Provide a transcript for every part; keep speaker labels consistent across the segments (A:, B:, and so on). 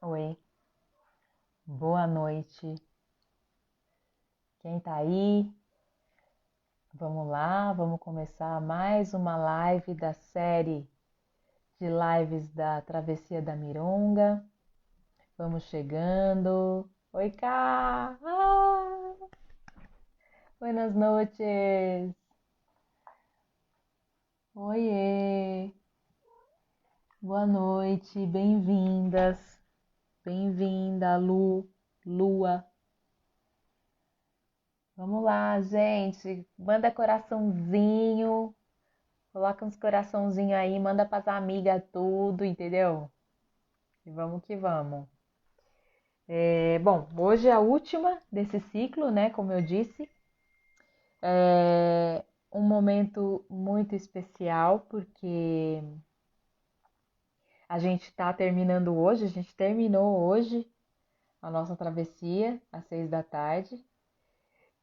A: Oi, boa noite. Quem tá aí? Vamos lá, vamos começar mais uma live da série de lives da Travessia da Mironga. Vamos chegando. Oi, Cá! Buenas noches! Oiê! Boa noite, bem-vindas. Bem-vinda, Lua. Vamos lá, gente. Manda coraçãozinho. Coloca uns coraçãozinho aí, manda pras amigas tudo, entendeu? E vamos que vamos. Bom, hoje é a última desse ciclo, né? Como eu disse. É um momento muito especial, porque a gente tá terminando hoje, a gente terminou hoje a nossa travessia às 6 da tarde,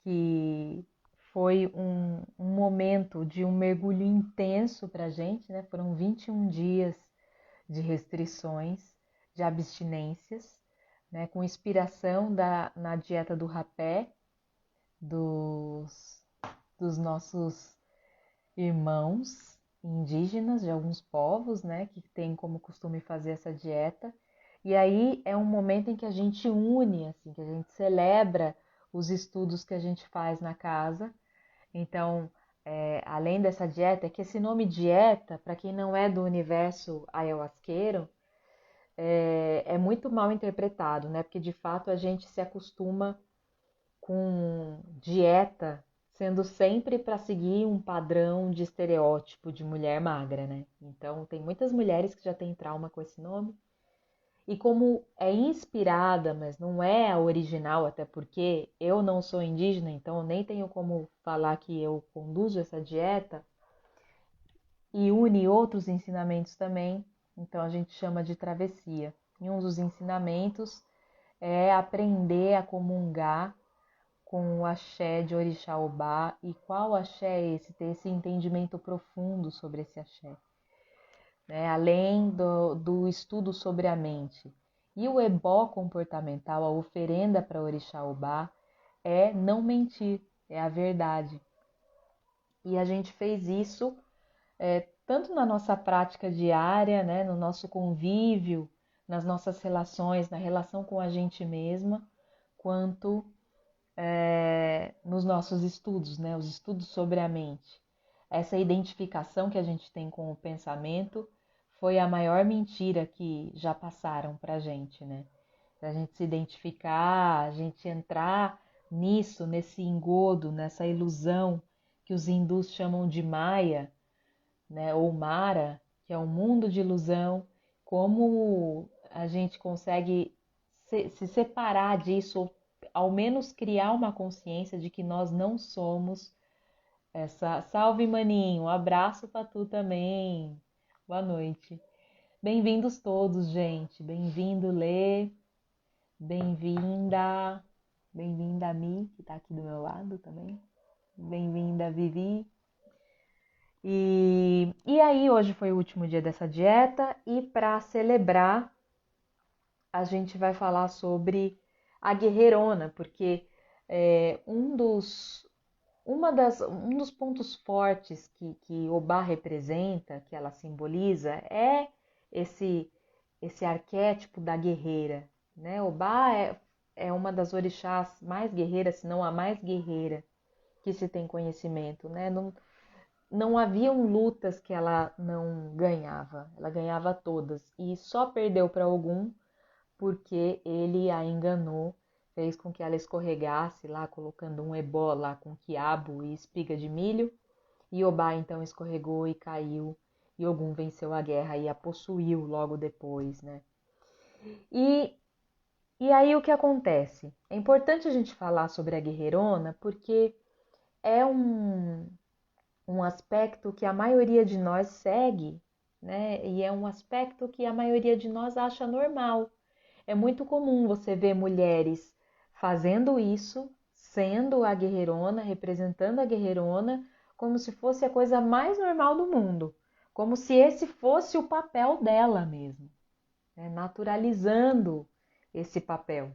A: que foi um momento de um mergulho intenso pra gente, né? Foram 21 dias de restrições, de abstinências, né, com inspiração na dieta do rapé, dos, dos nossos irmãos indígenas de alguns povos, né, que tem como costume fazer essa dieta. E aí é um momento em que a gente une, assim, que a gente celebra os estudos que a gente faz na casa. Então, além dessa dieta, é que esse nome dieta, para quem não é do universo ayahuasqueiro, é muito mal interpretado, né? Porque de fato a gente se acostuma com dieta sendo sempre para seguir um padrão de estereótipo de mulher magra, né? Então tem muitas mulheres que já têm trauma com esse nome. E como é inspirada, mas não é a original, até porque eu não sou indígena, então eu nem tenho como falar que eu conduzo essa dieta, e une outros ensinamentos também, então a gente chama de travessia. E um dos ensinamentos é aprender a comungar com o axé de Orixá-Obá. E qual axé é esse? Ter esse entendimento profundo sobre esse axé, né? Além do estudo sobre a mente. E o ebó comportamental, a oferenda para Orixá-Obá, é não mentir, é a verdade. E a gente fez isso tanto na nossa prática diária, né, no nosso convívio, nas nossas relações, na relação com a gente mesma, quanto nos nossos estudos, né, os estudos sobre a mente. Essa identificação que a gente tem com o pensamento foi a maior mentira que já passaram para a gente, né? A gente se identificar, a gente entrar nisso, nesse engodo, nessa ilusão que os hindus chamam de Maya, né, ou Mara, que é um mundo de ilusão, como a gente consegue se separar disso, ou ao menos criar uma consciência de que nós não somos essa. Salve, maninho, um abraço pra tu também. Boa noite. Bem-vindos todos, gente. Bem-vindo, Lê. Bem-vinda. Bem-vinda a Mi, que tá aqui do meu lado também. Bem-vinda, Vivi. E aí, hoje foi o último dia dessa dieta, e para celebrar, a gente vai falar sobre a guerreirona, porque um dos pontos fortes que Obá representa, que ela simboliza, é esse, esse arquétipo da guerreira, né? Obá é uma das orixás mais guerreiras, se não a mais guerreira que se tem conhecimento, né? Não haviam lutas que ela não ganhava, ela ganhava todas e só perdeu para Ogum porque ele a enganou, fez com que ela escorregasse lá, colocando um ebó lá com quiabo e espiga de milho, e Obá então escorregou e caiu, e Ogum venceu a guerra e a possuiu logo depois, né? E, e aí o que acontece? É importante a gente falar sobre a guerreirona porque é um aspecto que a maioria de nós segue, né? E é um aspecto que a maioria de nós acha normal. É muito comum você ver mulheres fazendo isso, sendo a guerreirona, representando a guerreirona, como se fosse a coisa mais normal do mundo, como se esse fosse o papel dela mesmo, né? Naturalizando esse papel.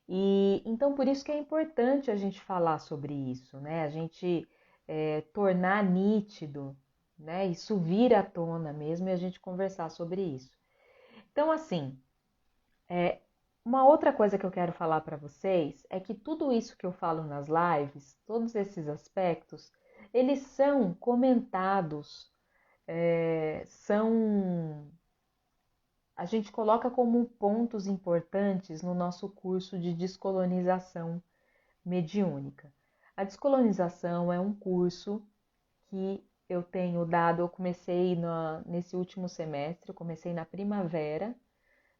A: E então por isso que é importante a gente falar sobre isso, né? A gente tornar nítido, né? Isso vir à tona mesmo e a gente conversar sobre isso. Então, assim, uma outra coisa que eu quero falar para vocês é que tudo isso que eu falo nas lives, todos esses aspectos, eles são comentados, a gente coloca como pontos importantes no nosso curso de descolonização mediúnica. A descolonização é um curso que eu tenho dado, eu comecei nesse último semestre, eu comecei na primavera,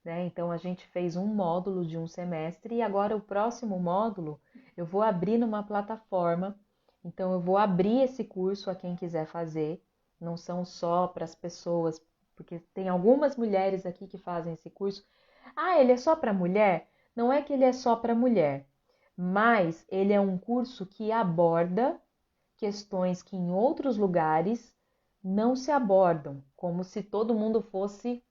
A: né? Então a gente fez um módulo de um semestre e agora o próximo módulo eu vou abrir numa plataforma. Então eu vou abrir esse curso a quem quiser fazer. Não são só para as pessoas, porque tem algumas mulheres aqui que fazem esse curso. Ah, ele é só para mulher? Não é que ele é só para mulher, mas ele é um curso que aborda questões que em outros lugares não se abordam, como se todo mundo fosse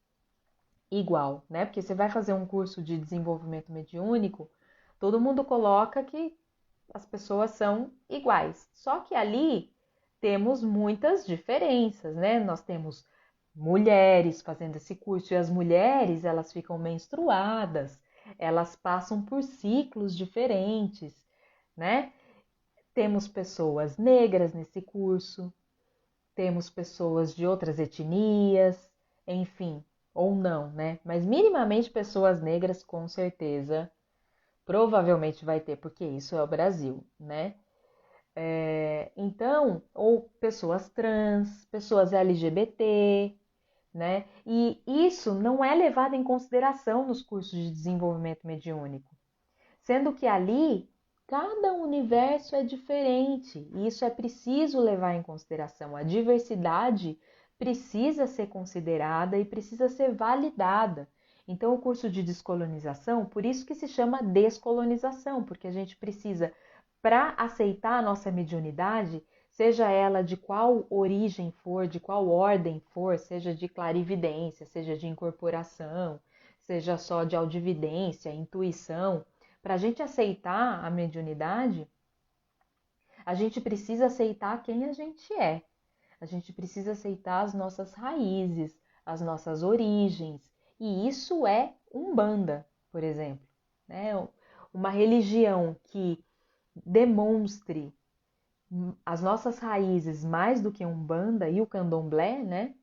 A: igual, né? Porque você vai fazer um curso de desenvolvimento mediúnico, todo mundo coloca que as pessoas são iguais. Só que ali temos muitas diferenças, né? Nós temos mulheres fazendo esse curso e as mulheres, elas ficam menstruadas, elas passam por ciclos diferentes, né? Temos pessoas negras nesse curso, temos pessoas de outras etnias, enfim, ou não, né? Mas minimamente pessoas negras, com certeza, provavelmente vai ter, porque isso é o Brasil, né? Então, ou pessoas trans, pessoas LGBT, né? E isso não é levado em consideração nos cursos de desenvolvimento mediúnico, sendo que ali cada universo é diferente e isso é preciso levar em consideração. A diversidade precisa ser considerada e precisa ser validada. Então, o curso de descolonização, por isso que se chama descolonização, porque a gente precisa, para aceitar a nossa mediunidade, seja ela de qual origem for, de qual ordem for, seja de clarividência, seja de incorporação, seja só de audividência, intuição, para a gente aceitar a mediunidade, a gente precisa aceitar quem a gente é. A gente precisa aceitar as nossas raízes, as nossas origens. E isso é Umbanda, por exemplo, né? Uma religião que demonstre as nossas raízes mais do que Umbanda e o Candomblé, né?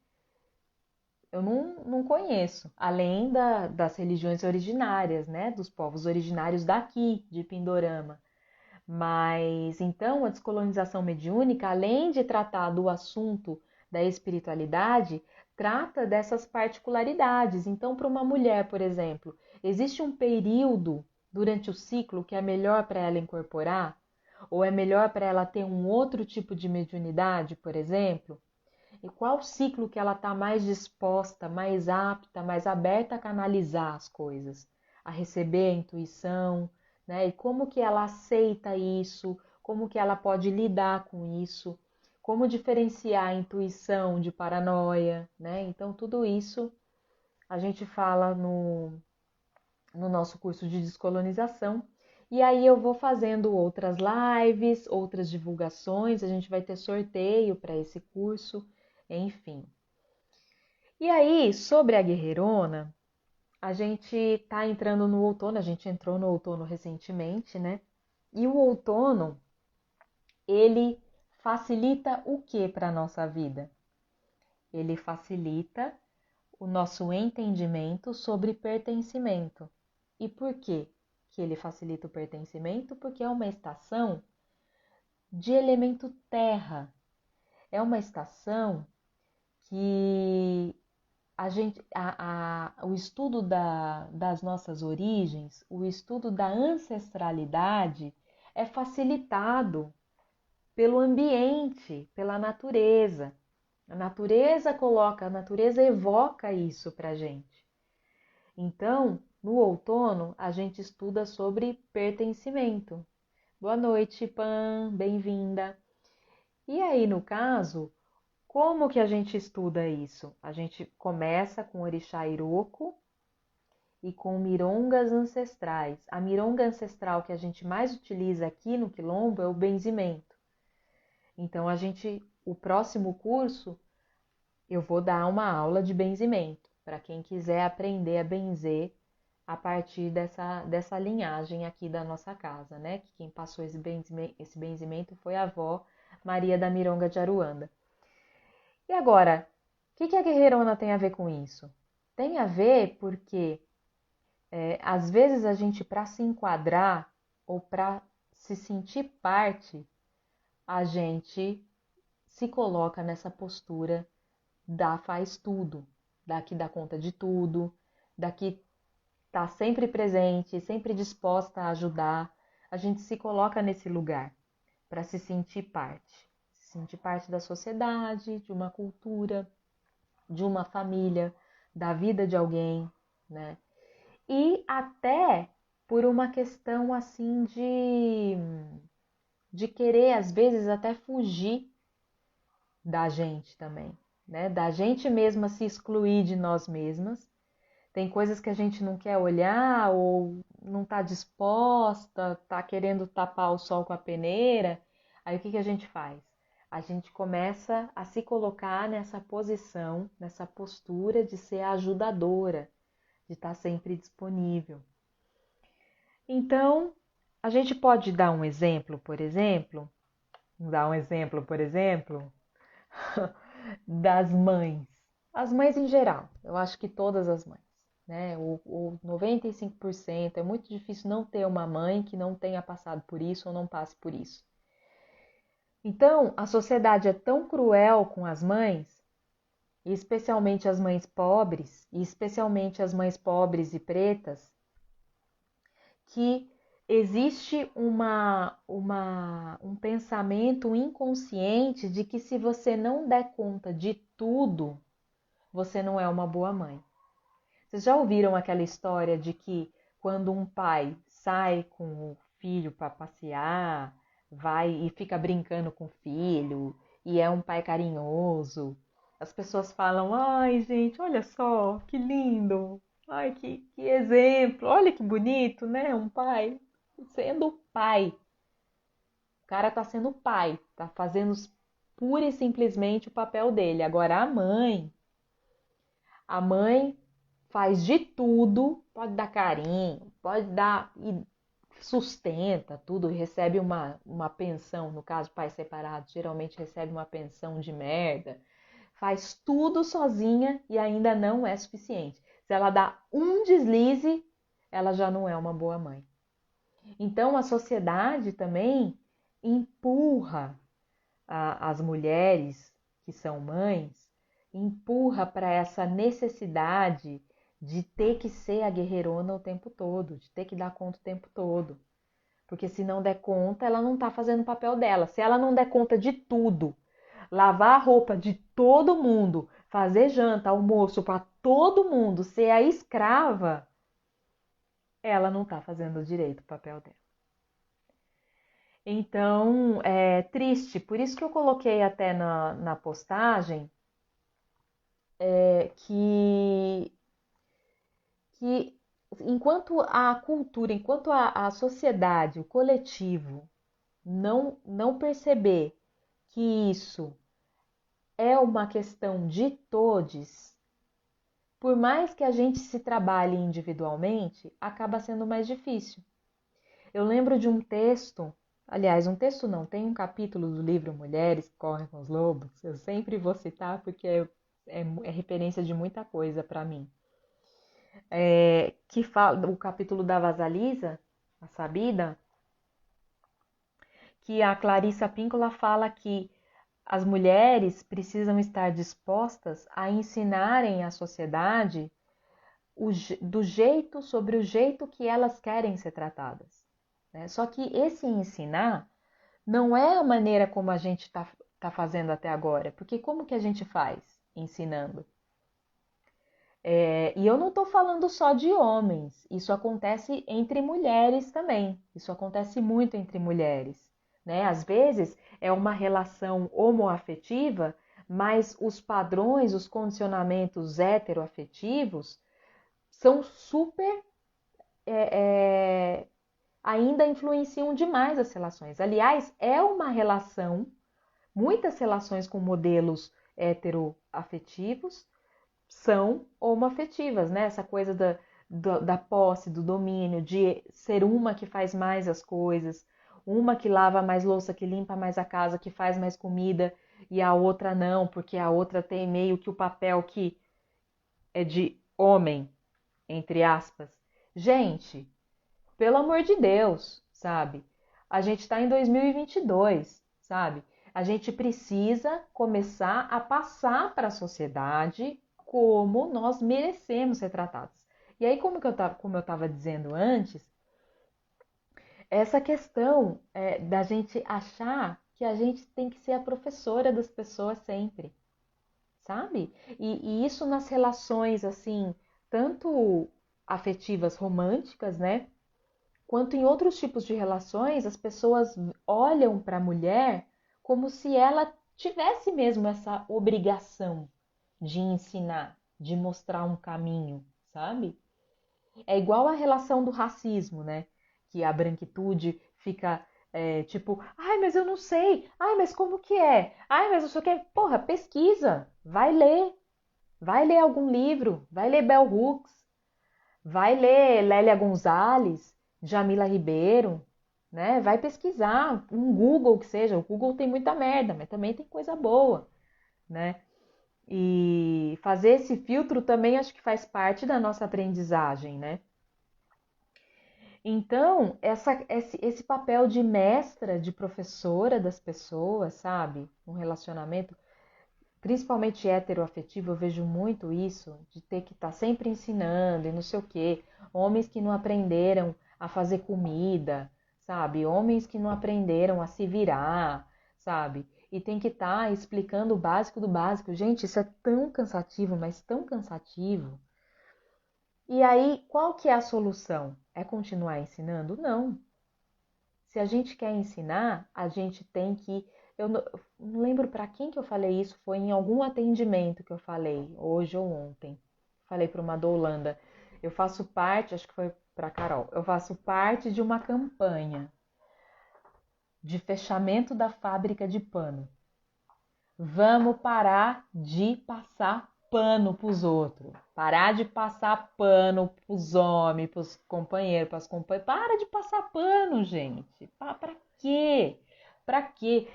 A: Eu não conheço, além das religiões originárias, né? Dos povos originários daqui, de Pindorama. Mas então a descolonização mediúnica, além de tratar do assunto da espiritualidade, trata dessas particularidades. Então, para uma mulher, por exemplo, existe um período durante o ciclo que é melhor para ela incorporar? Ou é melhor para ela ter um outro tipo de mediunidade, por exemplo? E qual ciclo que ela está mais disposta, mais apta, mais aberta a canalizar as coisas, a receber a intuição, né? E como que ela aceita isso, como que ela pode lidar com isso, como diferenciar a intuição de paranoia, né? Então, tudo isso a gente fala no nosso curso de descolonização. E aí eu vou fazendo outras lives, outras divulgações, a gente vai ter sorteio para esse curso, enfim. E aí, sobre a guerreirona, a gente está entrando no outono, a gente entrou no outono recentemente, né? E o outono, ele facilita o que para a nossa vida? Ele facilita o nosso entendimento sobre pertencimento. E por quê que ele facilita o pertencimento? Porque é uma estação de elemento terra. É uma estação que o estudo das nossas origens, o estudo da ancestralidade é facilitado pelo ambiente, pela natureza. A natureza evoca isso para gente. Então, no outono, a gente estuda sobre pertencimento. Boa noite, Pan, bem-vinda. E aí, no caso, como que a gente estuda isso? A gente começa com o orixá Iroko e com mirongas ancestrais. A mironga ancestral que a gente mais utiliza aqui no Quilombo é o benzimento. Então, o próximo curso, eu vou dar uma aula de benzimento, para quem quiser aprender a benzer a partir dessa linhagem aqui da nossa casa, né? Que quem passou esse benzimento foi a avó Maria da Mironga de Aruanda. E agora, o que a guerreirona tem a ver com isso? Tem a ver porque, às vezes, a gente, para se enquadrar ou para se sentir parte, a gente se coloca nessa postura da faz tudo, da que dá conta de tudo, da que está sempre presente, sempre disposta a ajudar. A gente se coloca nesse lugar para se sentir parte da sociedade, de uma cultura, de uma família, da vida de alguém, né? E até por uma questão assim de querer, às vezes, até fugir da gente também, né? Da gente mesma se excluir de nós mesmas. Tem coisas que a gente não quer olhar ou não está disposta, está querendo tapar o sol com a peneira. Aí o que a gente faz? A gente começa a se colocar nessa posição, nessa postura de ser ajudadora, de estar sempre disponível. Então, a gente pode dar um exemplo, por exemplo, das mães. As mães em geral, eu acho que todas as mães, né? O 95%, é muito difícil não ter uma mãe que não tenha passado por isso ou não passe por isso. Então, a sociedade é tão cruel com as mães, e especialmente as mães pobres, e especialmente as mães pobres e pretas, que existe um pensamento inconsciente de que se você não der conta de tudo, você não é uma boa mãe. Vocês já ouviram aquela história de que quando um pai sai com o filho para passear, vai e fica brincando com o filho, e é um pai carinhoso, as pessoas falam: ai, gente, olha só, que lindo! Ai, que exemplo! Olha que bonito, né? Um pai sendo pai. O cara tá sendo pai, tá fazendo pura e simplesmente o papel dele. Agora a mãe faz de tudo, pode dar carinho, pode dar e sustenta tudo, recebe uma pensão, no caso pais separados, geralmente recebe uma pensão de merda, faz tudo sozinha e ainda não é suficiente. Se ela dá um deslize, ela já não é uma boa mãe. Então a sociedade também empurra as mulheres que são mães, empurra para essa necessidade de ter que ser a guerreirona o tempo todo, de ter que dar conta o tempo todo. Porque se não der conta, ela não está fazendo o papel dela. Se ela não der conta de tudo, lavar a roupa de todo mundo, fazer janta, almoço para todo mundo, ser a escrava, ela não está fazendo direito o papel dela. Então, é triste. Por isso que eu coloquei até na postagem que enquanto a cultura, enquanto a sociedade, o coletivo não perceber que isso é uma questão de todos, por mais que a gente se trabalhe individualmente, acaba sendo mais difícil. Eu lembro de um texto, aliás, um texto não, tem um capítulo do livro Mulheres que Correm com os Lobos, eu sempre vou citar porque é referência de muita coisa para mim. Que fala o capítulo da Vasalisa, a Sabida, que a Clarissa Píncola fala que as mulheres precisam estar dispostas a ensinarem à sociedade sobre o jeito que elas querem ser tratadas, né? Só que esse ensinar não é a maneira como a gente tá fazendo até agora, porque como que a gente faz ensinando? E eu não estou falando só de homens, isso acontece entre mulheres também, isso acontece muito entre mulheres, né? Às vezes é uma relação homoafetiva, mas os padrões, os condicionamentos heteroafetivos são super ainda influenciam demais as relações. Aliás, é uma relação, muitas relações com modelos heteroafetivos são homoafetivas, né? Essa coisa da posse, do domínio, de ser uma que faz mais as coisas, uma que lava mais louça, que limpa mais a casa, que faz mais comida, e a outra não, porque a outra tem meio que o papel que é de homem, entre aspas. Gente, pelo amor de Deus, sabe? A gente está em 2022, sabe? A gente precisa começar a passar para a sociedade como nós merecemos ser tratados. E aí, como eu estava dizendo antes, essa questão da gente achar que a gente tem que ser a professora das pessoas sempre, sabe? E isso nas relações, assim, tanto afetivas, românticas, né? Quanto em outros tipos de relações, as pessoas olham para a mulher como se ela tivesse mesmo essa obrigação de ensinar, de mostrar um caminho, sabe? É igual a relação do racismo, né? Que a branquitude fica tipo, ai, mas eu não sei, ai, mas como que é? Ai, mas eu só quero. Porra, pesquisa, vai ler algum livro, vai ler Bell Hooks, vai ler Lélia Gonzalez, Jamila Ribeiro, né? Vai pesquisar, um Google que seja. O Google tem muita merda, mas também tem coisa boa, né? E fazer esse filtro também acho que faz parte da nossa aprendizagem, né? Então, esse papel de mestra, de professora das pessoas, sabe? Um relacionamento, principalmente heteroafetivo, eu vejo muito isso, de ter que estar sempre ensinando e não sei o quê. Homens que não aprenderam a fazer comida, sabe? Homens que não aprenderam a se virar, sabe? E tem que estar explicando o básico do básico. Gente, isso é tão cansativo, mas tão cansativo. E aí, qual que é a solução? É continuar ensinando? Não. Se a gente quer ensinar, a gente tem que. Eu não lembro para quem que eu falei isso, foi em algum atendimento que eu falei, hoje ou ontem. Falei para uma da Holanda. Eu faço parte, acho que foi para Carol, eu faço parte de uma campanha de fechamento da fábrica de pano. Vamos parar de passar pano pros outros. Parar de passar pano pros homens, pros companheiros, pras companheiras. Para de passar pano, gente. Pra quê? Pra quê?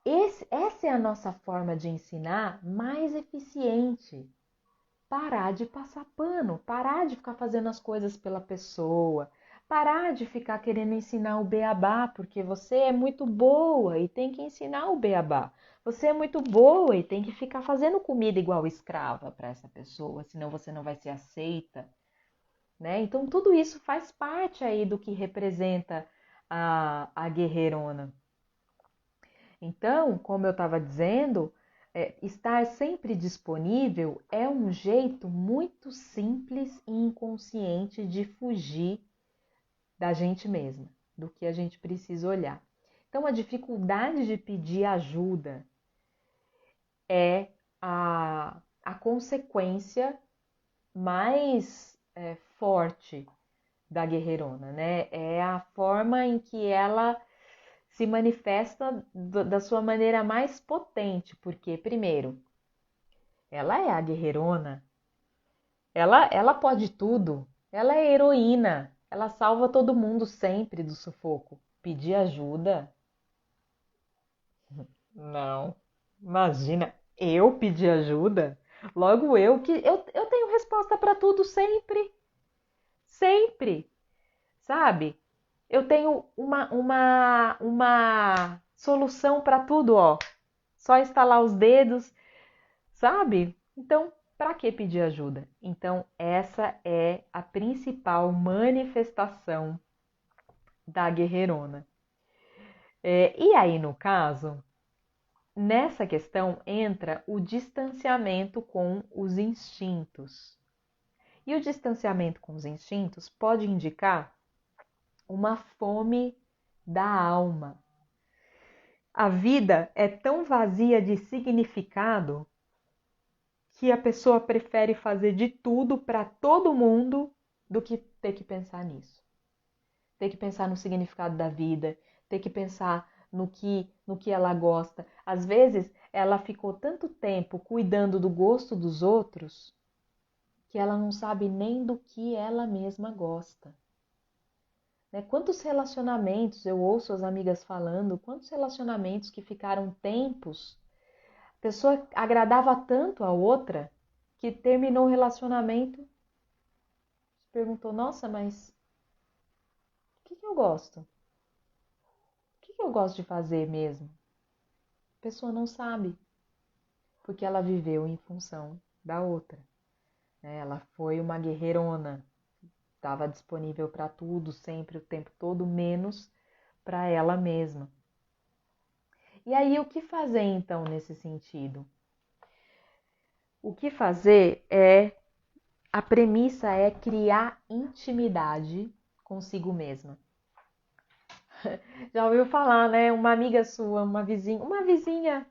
A: Essa é a nossa forma de ensinar mais eficiente. Parar de passar pano, parar de ficar fazendo as coisas pela pessoa, parar de ficar querendo ensinar o beabá, porque você é muito boa e tem que ensinar o beabá. Você é muito boa e tem que ficar fazendo comida igual escrava para essa pessoa, senão você não vai ser aceita, né? Então tudo isso faz parte aí do que representa a guerreirona. Então, como eu estava dizendo, estar sempre disponível é um jeito muito simples e inconsciente de fugir da gente mesma, do que a gente precisa olhar. Então, a dificuldade de pedir ajuda é a consequência mais forte da guerreirona, né? É a forma em que ela se manifesta da sua maneira mais potente, porque, primeiro, ela é a guerreirona, ela pode tudo, ela é heroína, ela salva todo mundo sempre do sufoco. Pedir ajuda? Não. Imagina, eu pedir ajuda? Logo eu que eu tenho resposta para tudo sempre, sempre, sabe? Eu tenho uma solução para tudo, ó. Só estalar os dedos, sabe? Então, para que pedir ajuda? Então, essa é a principal manifestação da guerreirona. E aí, no caso, nessa questão entra o distanciamento com os instintos. E o distanciamento com os instintos pode indicar uma fome da alma. A vida é tão vazia de significado que a pessoa prefere fazer de tudo para todo mundo do que ter que pensar nisso. Ter que pensar no significado da vida, ter que pensar no que ela gosta. Às vezes, ela ficou tanto tempo cuidando do gosto dos outros que ela não sabe nem do que ela mesma gosta. Né? Quantos relacionamentos, eu ouço as amigas falando, quantos relacionamentos que ficaram tempos, a pessoa agradava tanto a outra que terminou o relacionamento, se perguntou, nossa, mas o que eu gosto? O que eu gosto de fazer mesmo? A pessoa não sabe, porque ela viveu em função da outra. Né? Ela foi uma guerreirona, estava disponível para tudo, sempre, o tempo todo, menos para ela mesma. E aí, o que fazer então nesse sentido? O que fazer a premissa é criar intimidade consigo mesma. Já ouviu falar, né? Uma amiga sua, uma vizinha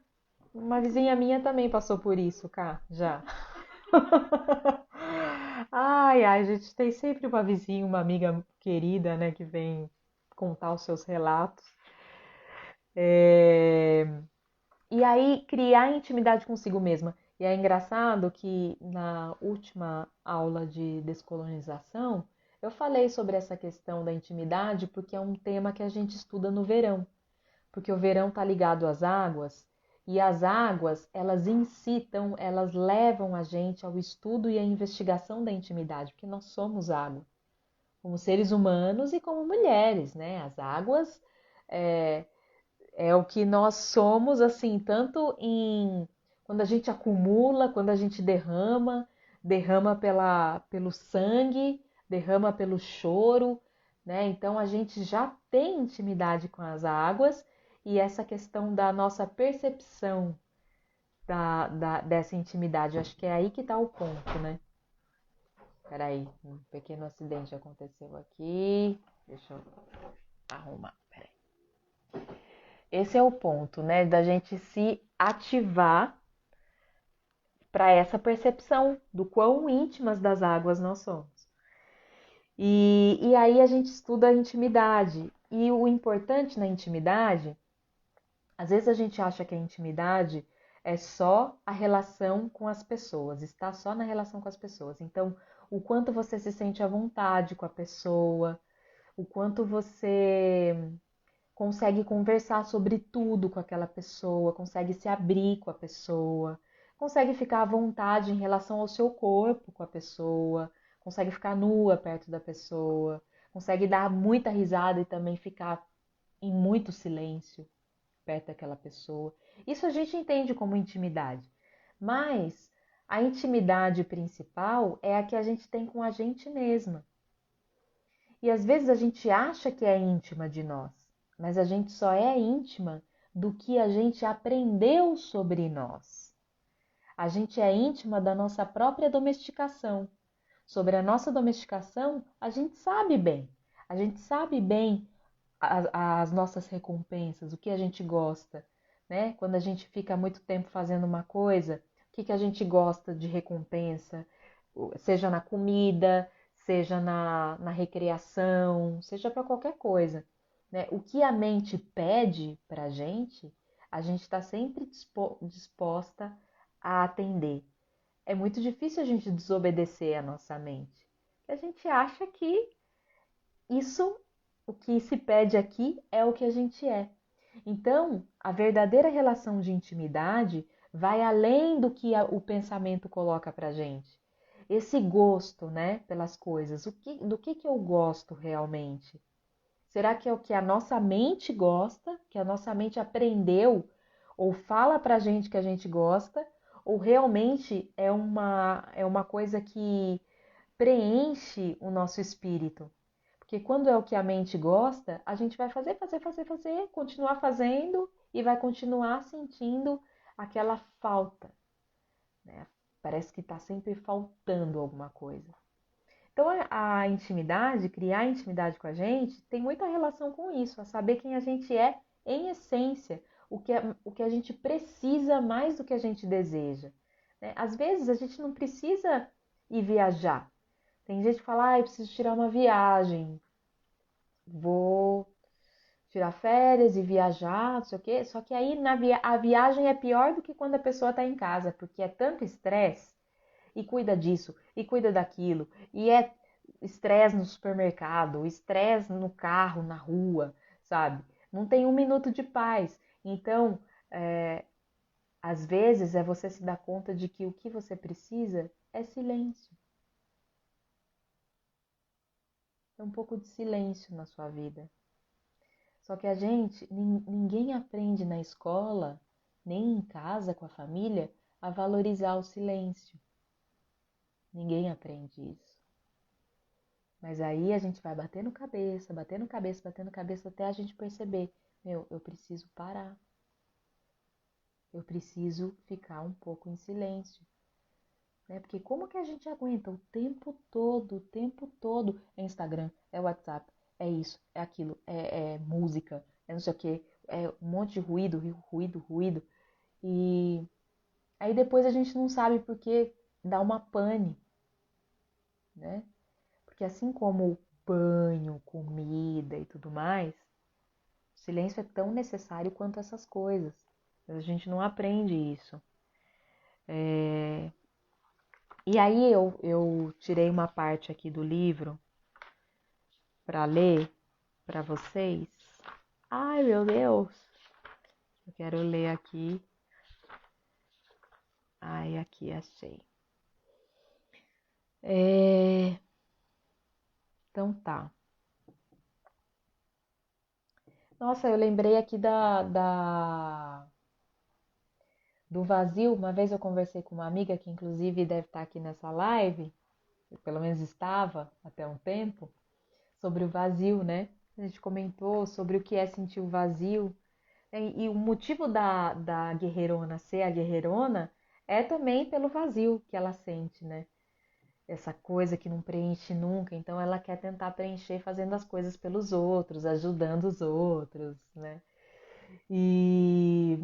A: minha também passou por isso, cá, já. Ai, ai, a gente tem sempre uma vizinha, uma amiga querida, né, que vem contar os seus relatos. É, E aí, criar intimidade consigo mesma. E é engraçado que na última aula de descolonização, eu falei sobre essa questão da intimidade porque é um tema que a gente estuda no verão. Porque o verão está ligado às águas e as águas, elas incitam, elas levam a gente ao estudo e à investigação da intimidade, porque nós somos água, como seres humanos e como mulheres, né? As águas é, é o que nós somos, assim, tanto em quando a gente acumula, quando a gente derrama pelo sangue, derrama pelo choro, né? Então a gente já tem intimidade com as águas e essa questão da nossa percepção dessa intimidade, eu acho que é aí que está o ponto, né? Peraí, um pequeno acidente aconteceu aqui. Deixa eu arrumar. Peraí. Esse é o ponto, né? Da gente se ativar para essa percepção do quão íntimas das águas nós somos. E aí a gente estuda a intimidade. E o importante na intimidade, às vezes a gente acha que a intimidade é só a relação com as pessoas, está só na relação com as pessoas. Então, o quanto você se sente à vontade com a pessoa, o quanto você consegue conversar sobre tudo com aquela pessoa, consegue se abrir com a pessoa, consegue ficar à vontade em relação ao seu corpo com a pessoa, consegue ficar nua perto da pessoa, consegue dar muita risada e também ficar em muito silêncio perto daquela pessoa. Isso a gente entende como intimidade, mas a intimidade principal é a que a gente tem com a gente mesma. E às vezes a gente acha que é íntima de nós, mas a gente só é íntima do que a gente aprendeu sobre nós. A gente é íntima da nossa própria domesticação. Sobre a nossa domesticação, a gente sabe bem. A gente sabe bem as nossas recompensas, o que a gente gosta, né? Quando a gente fica muito tempo fazendo uma coisa, o que a gente gosta de recompensa, seja na comida, seja na recreação, seja para qualquer coisa, né? O que a mente pede para a gente está sempre disposta a atender. É muito difícil a gente desobedecer a nossa mente. A gente acha que isso, o que se pede aqui, é o que a gente é. Então, a verdadeira relação de intimidade vai além do que o pensamento coloca pra gente. Esse gosto, né, pelas coisas, do que eu gosto realmente? Será que é o que a nossa mente gosta, que a nossa mente aprendeu ou fala pra gente que a gente gosta, ou realmente é uma coisa que preenche o nosso espírito? Porque quando é o que a mente gosta, a gente vai fazer, continuar fazendo e vai continuar sentindo aquela falta, né? Parece que está sempre faltando alguma coisa. Então, a intimidade, criar intimidade com a gente, tem muita relação com isso, a saber quem a gente é em essência, o que a gente precisa mais do que a gente deseja. né? Às vezes a gente não precisa ir viajar. Tem gente que fala, eu preciso tirar uma viagem, vou tirar férias e viajar, não sei o quê. Só que aí a viagem é pior do que quando a pessoa está em casa, porque é tanto estresse, e cuida disso, e cuida daquilo, e é estresse no supermercado, estresse no carro, na rua, sabe? Não tem um minuto de paz. Então, às vezes é você se dar conta de que o que você precisa é silêncio. É um pouco de silêncio na sua vida. Só que a gente, ninguém aprende na escola, nem em casa com a família, a valorizar o silêncio. Ninguém aprende isso. Mas aí a gente vai batendo cabeça, batendo cabeça, batendo cabeça até a gente perceber, eu preciso parar. Eu preciso ficar um pouco em silêncio, né? Porque como que a gente aguenta o tempo todo é Instagram, é WhatsApp, é isso, é aquilo, é música, é não sei o quê, é um monte de ruído, ruído, ruído. E aí depois a gente não sabe por que dá uma pane, né? Porque assim como banho, comida e tudo mais, o silêncio é tão necessário quanto essas coisas. Mas a gente não aprende isso. E aí eu tirei uma parte aqui do livro para ler para vocês. Ai, meu Deus! Eu quero ler aqui. Ai, aqui achei. Então tá. Nossa, eu lembrei aqui do vazio. Uma vez eu conversei com uma amiga que inclusive deve estar aqui nessa live, pelo menos estava até um tempo, sobre o vazio, né? A gente comentou sobre o que é sentir o vazio. E o motivo da guerreirona ser a guerreirona é também pelo vazio que ela sente, né? Essa coisa que não preenche nunca, então ela quer tentar preencher fazendo as coisas pelos outros, ajudando os outros, né? E,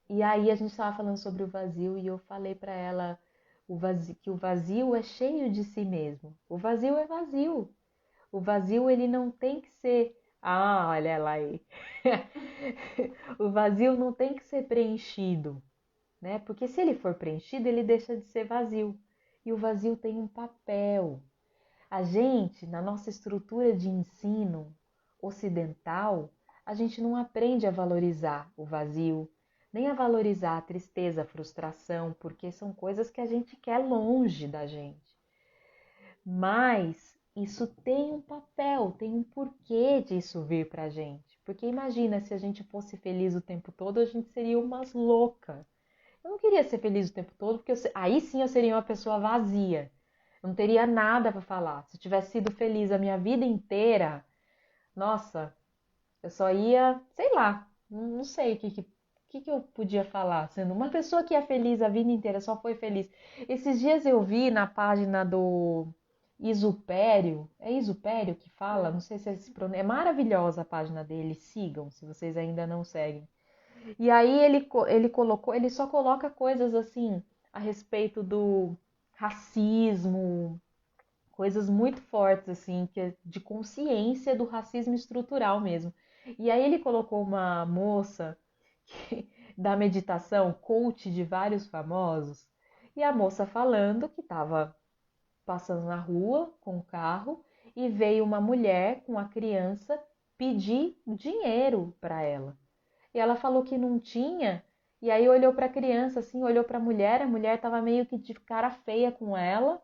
A: e aí a gente estava falando sobre o vazio e eu falei para ela que o vazio é cheio de si mesmo. O vazio é vazio. O vazio ele não tem que ser, olha ela aí. O vazio não tem que ser preenchido, né? Porque se ele for preenchido, ele deixa de ser vazio. E o vazio tem um papel. A gente, na nossa estrutura de ensino ocidental, a gente não aprende a valorizar o vazio, nem a valorizar a tristeza, a frustração, porque são coisas que a gente quer longe da gente. Mas isso tem um papel, tem um porquê disso vir pra gente. Porque imagina se a gente fosse feliz o tempo todo, a gente seria umas loucas. Eu não queria ser feliz o tempo todo, porque aí sim eu seria uma pessoa vazia. Eu não teria nada para falar. Se eu tivesse sido feliz a minha vida inteira, nossa, eu só ia, sei lá, não sei o que eu podia falar. Sendo uma pessoa que é feliz a vida inteira, só foi feliz. Esses dias eu vi na página do Isupério, é Isupério que fala? Não sei se é é maravilhosa a página dele, sigam, se vocês ainda não seguem. E aí ele colocou, ele só coloca coisas assim a respeito do racismo, coisas muito fortes assim, que é de consciência do racismo estrutural mesmo. E aí ele colocou uma moça da meditação, coach de vários famosos, e a moça falando que estava passando na rua com o carro e veio uma mulher com a criança pedir dinheiro para ela. E ela falou que não tinha, e aí olhou para a criança, assim, olhou para a mulher estava meio que de cara feia com ela,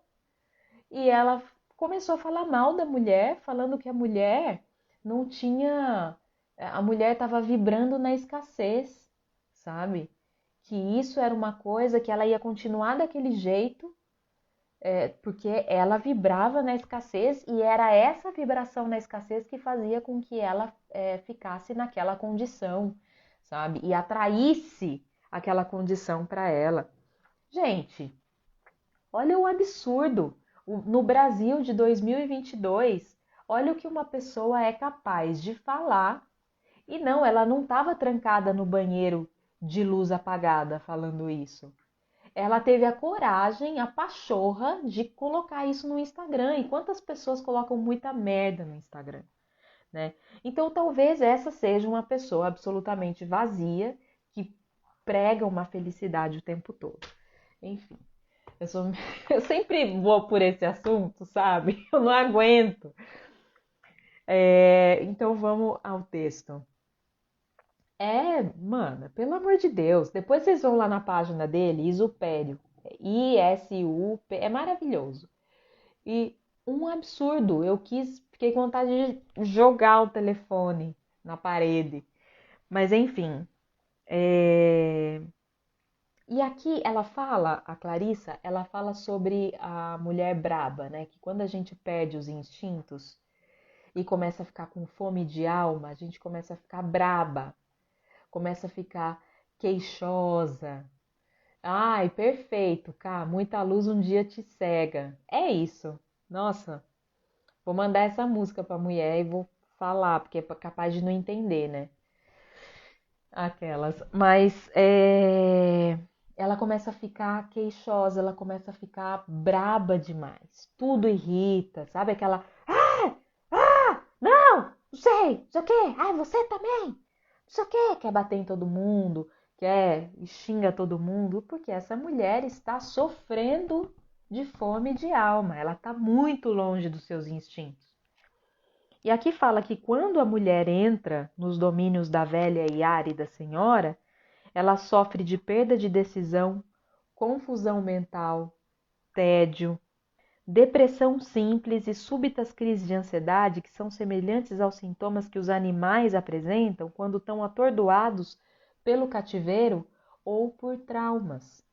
A: e ela começou a falar mal da mulher, falando que a mulher não tinha. A mulher estava vibrando na escassez, sabe? Que isso era uma coisa que ela ia continuar daquele jeito, porque ela vibrava na escassez e era essa vibração na escassez que fazia com que ela ficasse naquela condição, sabe? E atraísse aquela condição para ela. Gente, olha o absurdo. No Brasil de 2022, olha o que uma pessoa é capaz de falar. E não, ela não estava trancada no banheiro de luz apagada falando isso. ela teve a coragem, a pachorra de colocar isso no Instagram. E quantas pessoas colocam muita merda no Instagram, né? Então talvez essa seja uma pessoa absolutamente vazia que prega uma felicidade o tempo todo. Enfim, eu sou eu sempre vou por esse assunto, sabe? Eu não aguento. Então vamos ao texto. Mano, pelo amor de Deus. Depois vocês vão lá na página dele, Isupério. ISUP, é maravilhoso. E um absurdo. Fiquei com vontade de jogar o telefone na parede. Mas enfim. E aqui ela fala, a Clarissa, ela fala sobre a mulher braba, né? Que quando a gente perde os instintos e começa a ficar com fome de alma, a gente começa a ficar braba, começa a ficar queixosa. Ai, perfeito, Cá, muita luz um dia te cega. É isso. Nossa, vou mandar essa música pra mulher e vou falar, porque é capaz de não entender, né? Aquelas. Mas ela começa a ficar queixosa, ela começa a ficar braba demais. Tudo irrita, sabe? Aquela. Não sei, não sei o quê. Ai, você também. Não sei o quê. Quer bater em todo mundo, quer e xinga todo mundo, porque essa mulher está sofrendo de fome de alma. Ela está muito longe dos seus instintos. E aqui fala que quando a mulher entra nos domínios da velha e árida senhora, ela sofre de perda de decisão, confusão mental, tédio, depressão simples e súbitas crises de ansiedade que são semelhantes aos sintomas que os animais apresentam quando estão atordoados pelo cativeiro ou por traumas.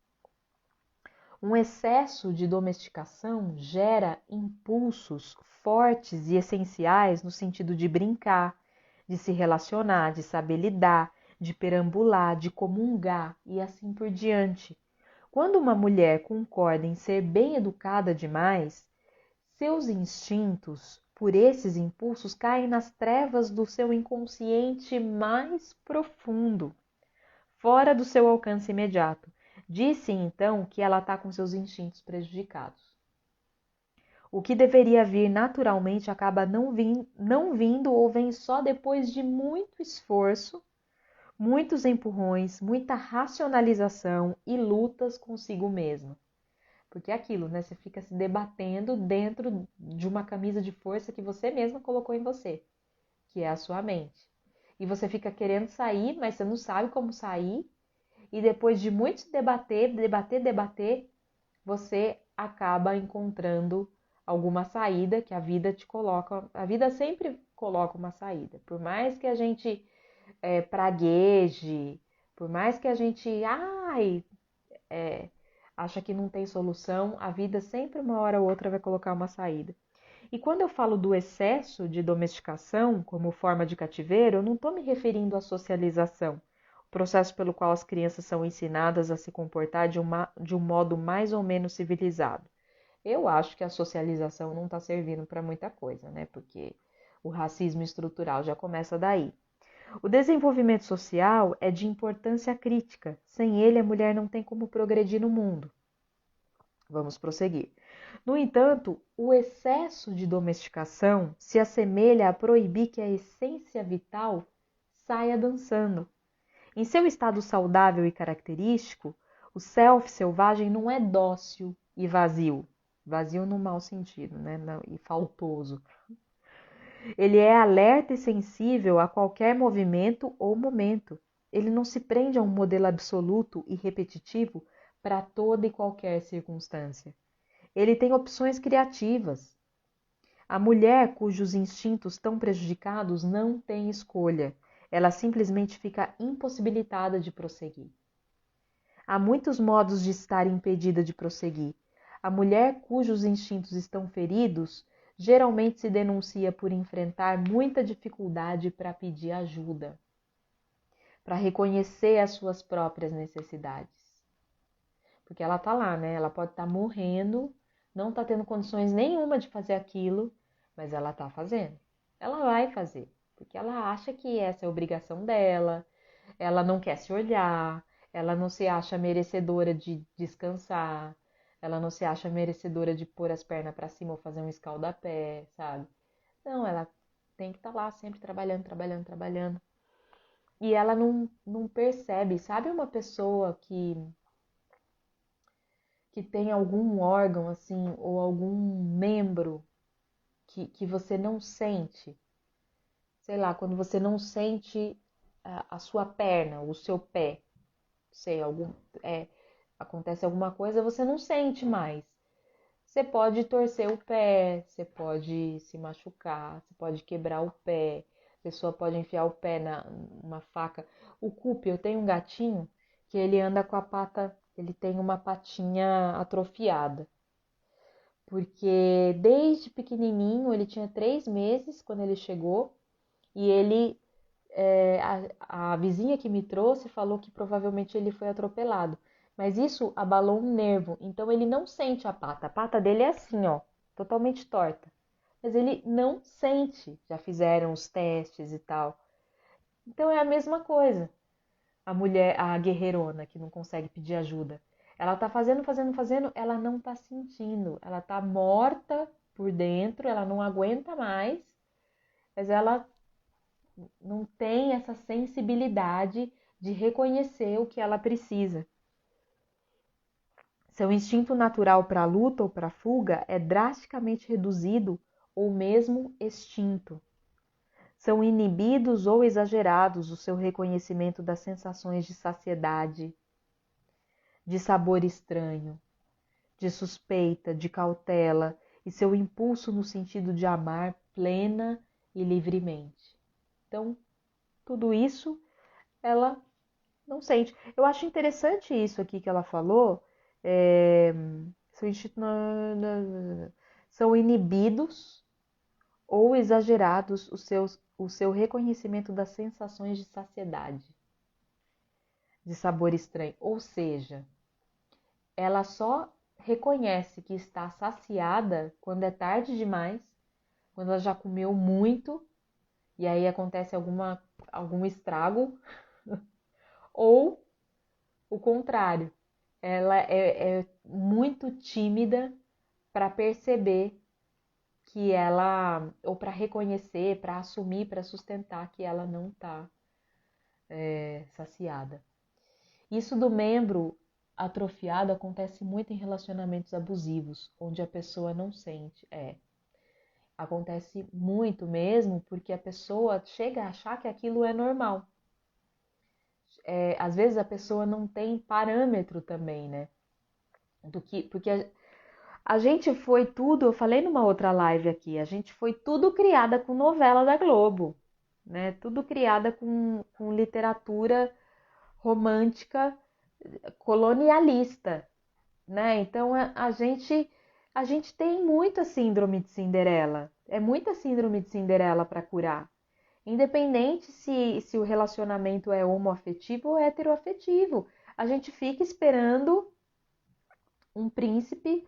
A: Um excesso de domesticação gera impulsos fortes e essenciais no sentido de brincar, de se relacionar, de saber lidar, de perambular, de comungar e assim por diante. Quando uma mulher concorda em ser bem educada demais, seus instintos, por esses impulsos, caem nas trevas do seu inconsciente mais profundo, fora do seu alcance imediato. Disse então que ela está com seus instintos prejudicados. O que deveria vir naturalmente acaba não vindo ou vem só depois de muito esforço, muitos empurrões, muita racionalização e lutas consigo mesma. Porque é aquilo, né? Você fica se debatendo dentro de uma camisa de força que você mesma colocou em você, que é a sua mente. E você fica querendo sair, mas você não sabe como sair. E depois de muito se debater, você acaba encontrando alguma saída que a vida te coloca. A vida sempre coloca uma saída. Por mais que a gente pragueje, por mais que a gente acha que não tem solução, a vida sempre uma hora ou outra vai colocar uma saída. E quando eu falo do excesso de domesticação como forma de cativeiro, eu não estou me referindo à socialização, o processo pelo qual as crianças são ensinadas a se comportar de um modo mais ou menos civilizado. Eu acho que a socialização não está servindo para muita coisa, né? Porque o racismo estrutural já começa daí. O desenvolvimento social é de importância crítica. Sem ele, a mulher não tem como progredir no mundo. Vamos prosseguir. No entanto, o excesso de domesticação se assemelha a proibir que a essência vital saia dançando. Em seu estado saudável e característico, o self selvagem não é dócil e vazio. Vazio no mau sentido, né? E faltoso. Ele é alerta e sensível a qualquer movimento ou momento. Ele não se prende a um modelo absoluto e repetitivo para toda e qualquer circunstância. Ele tem opções criativas. A mulher cujos instintos estão prejudicados não tem escolha. Ela simplesmente fica impossibilitada de prosseguir. Há muitos modos de estar impedida de prosseguir. A mulher cujos instintos estão feridos geralmente se denuncia por enfrentar muita dificuldade para pedir ajuda, para reconhecer as suas próprias necessidades. Porque ela tá lá, né? Ela pode estar morrendo, não tá tendo condições nenhuma de fazer aquilo, mas ela tá fazendo. Ela vai fazer, porque ela acha que essa é a obrigação dela, ela não quer se olhar, Ela não se acha merecedora de descansar, ela não se acha merecedora de pôr as pernas para cima ou fazer um escaldapé, sabe? Não, ela tem que estar lá sempre trabalhando, trabalhando, trabalhando. E ela não percebe, sabe uma pessoa que tem algum órgão assim, ou algum membro que você não sente? Sei lá, quando você não sente a sua perna, o seu pé, sei, acontece alguma coisa, você não sente mais. Você pode torcer o pé, você pode se machucar, você pode quebrar o pé, a pessoa pode enfiar o pé numa faca. O Cupi, eu tenho um gatinho que ele anda com a pata, ele tem uma patinha atrofiada. Porque desde pequenininho, ele tinha 3 meses quando ele chegou, e a vizinha que me trouxe falou que provavelmente ele foi atropelado. Mas isso abalou um nervo, então ele não sente a pata. A pata dele é assim, ó, totalmente torta. Mas ele não sente. Já fizeram os testes e tal. Então é a mesma coisa. A mulher, a guerreirona que não consegue pedir ajuda. Ela tá fazendo, fazendo, fazendo, ela não tá sentindo. Ela tá morta por dentro, ela não aguenta mais, mas ela não tem essa sensibilidade de reconhecer o que ela precisa. Seu instinto natural para a luta ou para a fuga é drasticamente reduzido ou mesmo extinto. São inibidos ou exagerados o seu reconhecimento das sensações de saciedade, de sabor estranho, de suspeita, de cautela e seu impulso no sentido de amar plena e livremente. Então, tudo isso ela não sente. Eu acho interessante isso aqui que ela falou. É, são inibidos ou exagerados o seu reconhecimento das sensações de saciedade, de sabor estranho. Ou seja, ela só reconhece que está saciada quando é tarde demais, quando ela já comeu muito e aí acontece algum estrago, ou o contrário, ela é muito tímida para perceber que ela, ou para reconhecer, para assumir, para sustentar que ela não está saciada. Isso do membro atrofiado acontece muito em relacionamentos abusivos, onde a pessoa não sente. Acontece muito mesmo porque a pessoa chega a achar que aquilo é normal. Às vezes a pessoa não tem parâmetro também, né? Porque a gente foi tudo, eu falei numa outra live aqui, a gente foi tudo criada com novela da Globo, né? Tudo criada com literatura romântica colonialista, né? Então a gente tem muita síndrome de Cinderela, é muita síndrome de Cinderela para curar, independente se o relacionamento é homoafetivo ou heteroafetivo. A gente fica esperando um príncipe,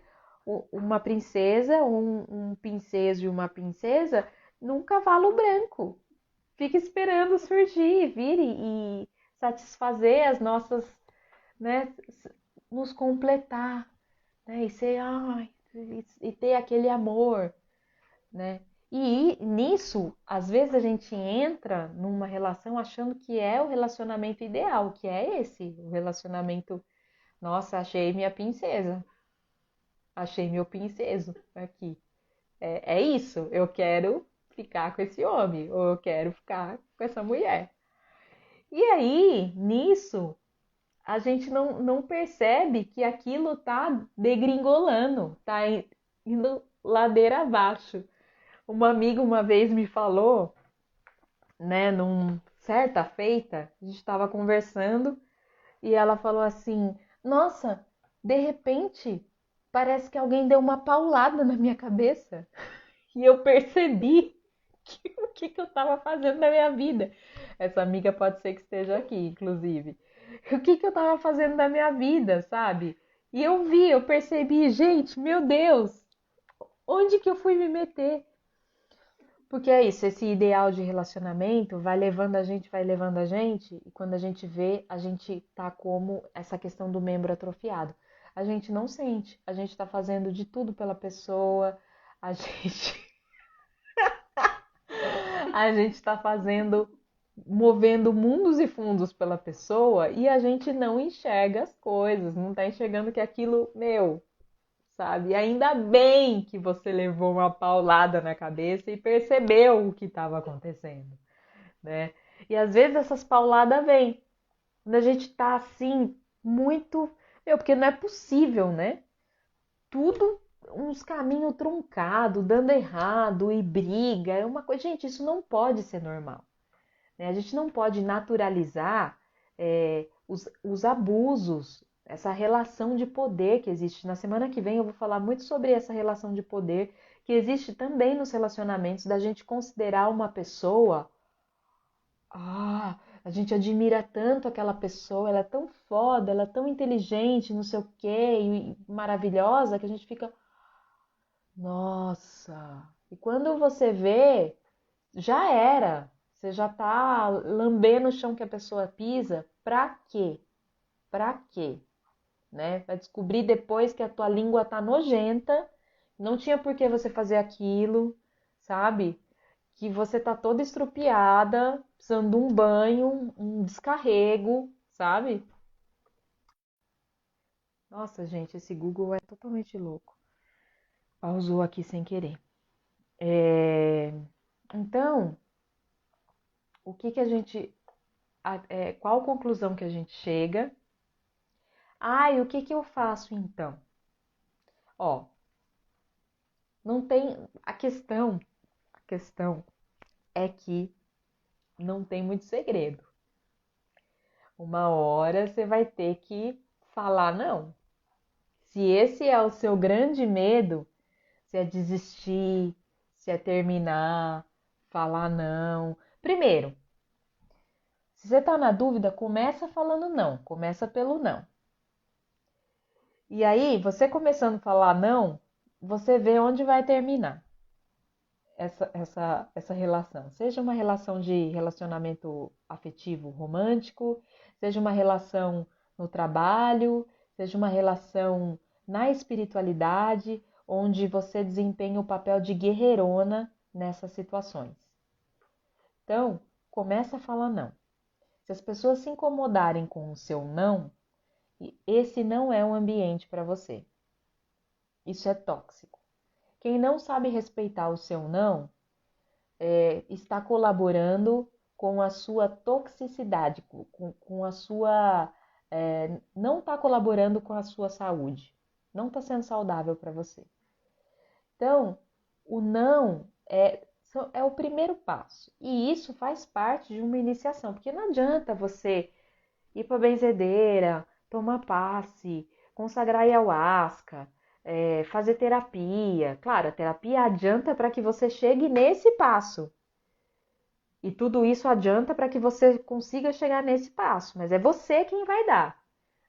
A: uma princesa, um princeso e uma princesa num cavalo branco. Fica esperando surgir, vir e satisfazer as nossas, né, nos completar, né, e ser, e ter aquele amor, né? E nisso, às vezes a gente entra numa relação achando que é o relacionamento ideal, que é esse, o relacionamento, nossa, achei minha princesa, achei meu princeso aqui. É isso, eu quero ficar com esse homem, ou eu quero ficar com essa mulher. E aí, nisso, a gente não percebe que aquilo tá degringolando, tá indo ladeira abaixo. Uma amiga uma vez me falou, né, num certa feita, a gente estava conversando e ela falou assim: Nossa, de repente parece que alguém deu uma paulada na minha cabeça e eu percebi o que eu estava fazendo na minha vida. Essa amiga pode ser que esteja aqui, inclusive. O que eu estava fazendo na minha vida, sabe? E eu percebi, gente, meu Deus, onde que eu fui me meter? Porque é isso, esse ideal de relacionamento vai levando a gente, e quando a gente vê, a gente tá como essa questão do membro atrofiado. A gente não sente, a gente tá fazendo de tudo pela pessoa, a gente, a gente tá fazendo, movendo mundos e fundos pela pessoa e a gente não enxerga as coisas, não tá enxergando que aquilo, meu, sabe? E ainda bem que você levou uma paulada na cabeça e percebeu o que estava acontecendo, né? E às vezes essas pauladas vêm quando a gente tá assim, muito. Meu, porque não é possível, né? Tudo uns caminhos truncados, dando errado e briga. É uma coisa. Gente, isso não pode ser normal, né? A gente não pode naturalizar os abusos, essa relação de poder que existe. Na semana que vem eu vou falar muito sobre essa relação de poder que existe também nos relacionamentos, da gente considerar uma pessoa, a gente admira tanto aquela pessoa, ela é tão foda, ela é tão inteligente, não sei o quê, e maravilhosa, que a gente fica, nossa. E quando você vê, já era. Você já tá lambendo o chão que a pessoa pisa. Pra quê? Pra quê? Né? Vai descobrir depois que a tua língua tá nojenta, não tinha por que você fazer aquilo, sabe? Que você tá toda estrupiada, precisando de um banho, um descarrego, sabe? Nossa, gente, esse Google é totalmente louco. Pausou aqui sem querer. Então, o que que a gente, qual conclusão que a gente chega? Ah, e o que que eu faço então? Ó, não tem a questão é que não tem muito segredo. Uma hora você vai ter que falar não. Se esse é o seu grande medo, se é desistir, se é terminar, falar não. Primeiro, se você tá na dúvida, começa falando não, começa pelo não. E aí, você começando a falar não, você vê onde vai terminar essa relação. Seja uma relação de relacionamento afetivo romântico, seja uma relação no trabalho, seja uma relação na espiritualidade, onde você desempenha o papel de guerreirona nessas situações. Então, começa a falar não. Se as pessoas se incomodarem com o seu não, esse não é um ambiente para você. Isso é tóxico. Quem não sabe respeitar o seu não está colaborando com a sua toxicidade, com a sua. Não está colaborando com a sua saúde. Não está sendo saudável para você. Então, o não é o primeiro passo. E isso faz parte de uma iniciação, porque não adianta você ir para a benzedeira, tomar passe, consagrar ayahuasca, fazer terapia. Claro, a terapia adianta para que você chegue nesse passo. E tudo isso adianta para que você consiga chegar nesse passo, mas é você quem vai dar.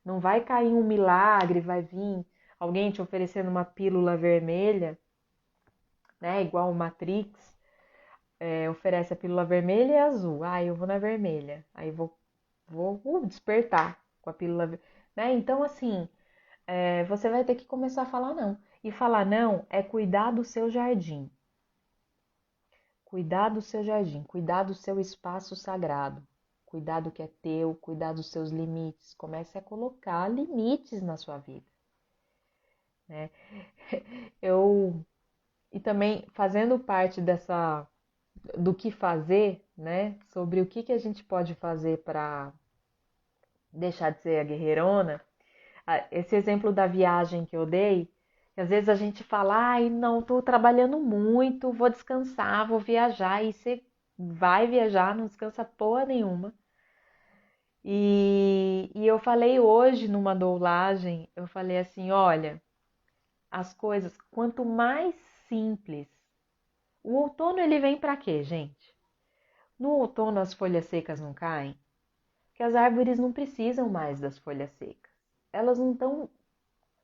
A: Não vai cair um milagre, vai vir alguém te oferecendo uma pílula vermelha, né? Igual o Matrix, oferece a pílula vermelha e azul. Ah, eu vou na vermelha. Aí vou despertar com a pílula, né? Então, assim, você vai ter que começar a falar não. E falar não é cuidar do seu jardim. Cuidar do seu jardim, cuidar do seu espaço sagrado, cuidar do que é teu, cuidar dos seus limites. Comece a colocar limites na sua vida, né? Eu e também fazendo parte dessa do que fazer, né? Sobre o que a gente pode fazer para deixar de ser a guerreirona. Esse exemplo da viagem que eu dei, que às vezes a gente fala, ai, não, estou trabalhando muito, vou descansar, vou viajar, e você vai viajar, não descansa porra nenhuma. E eu falei hoje numa doulagem, eu falei assim, olha, as coisas, quanto mais simples, o outono ele vem para quê, gente? No outono as folhas secas não caem, porque as árvores não precisam mais das folhas secas. Elas não estão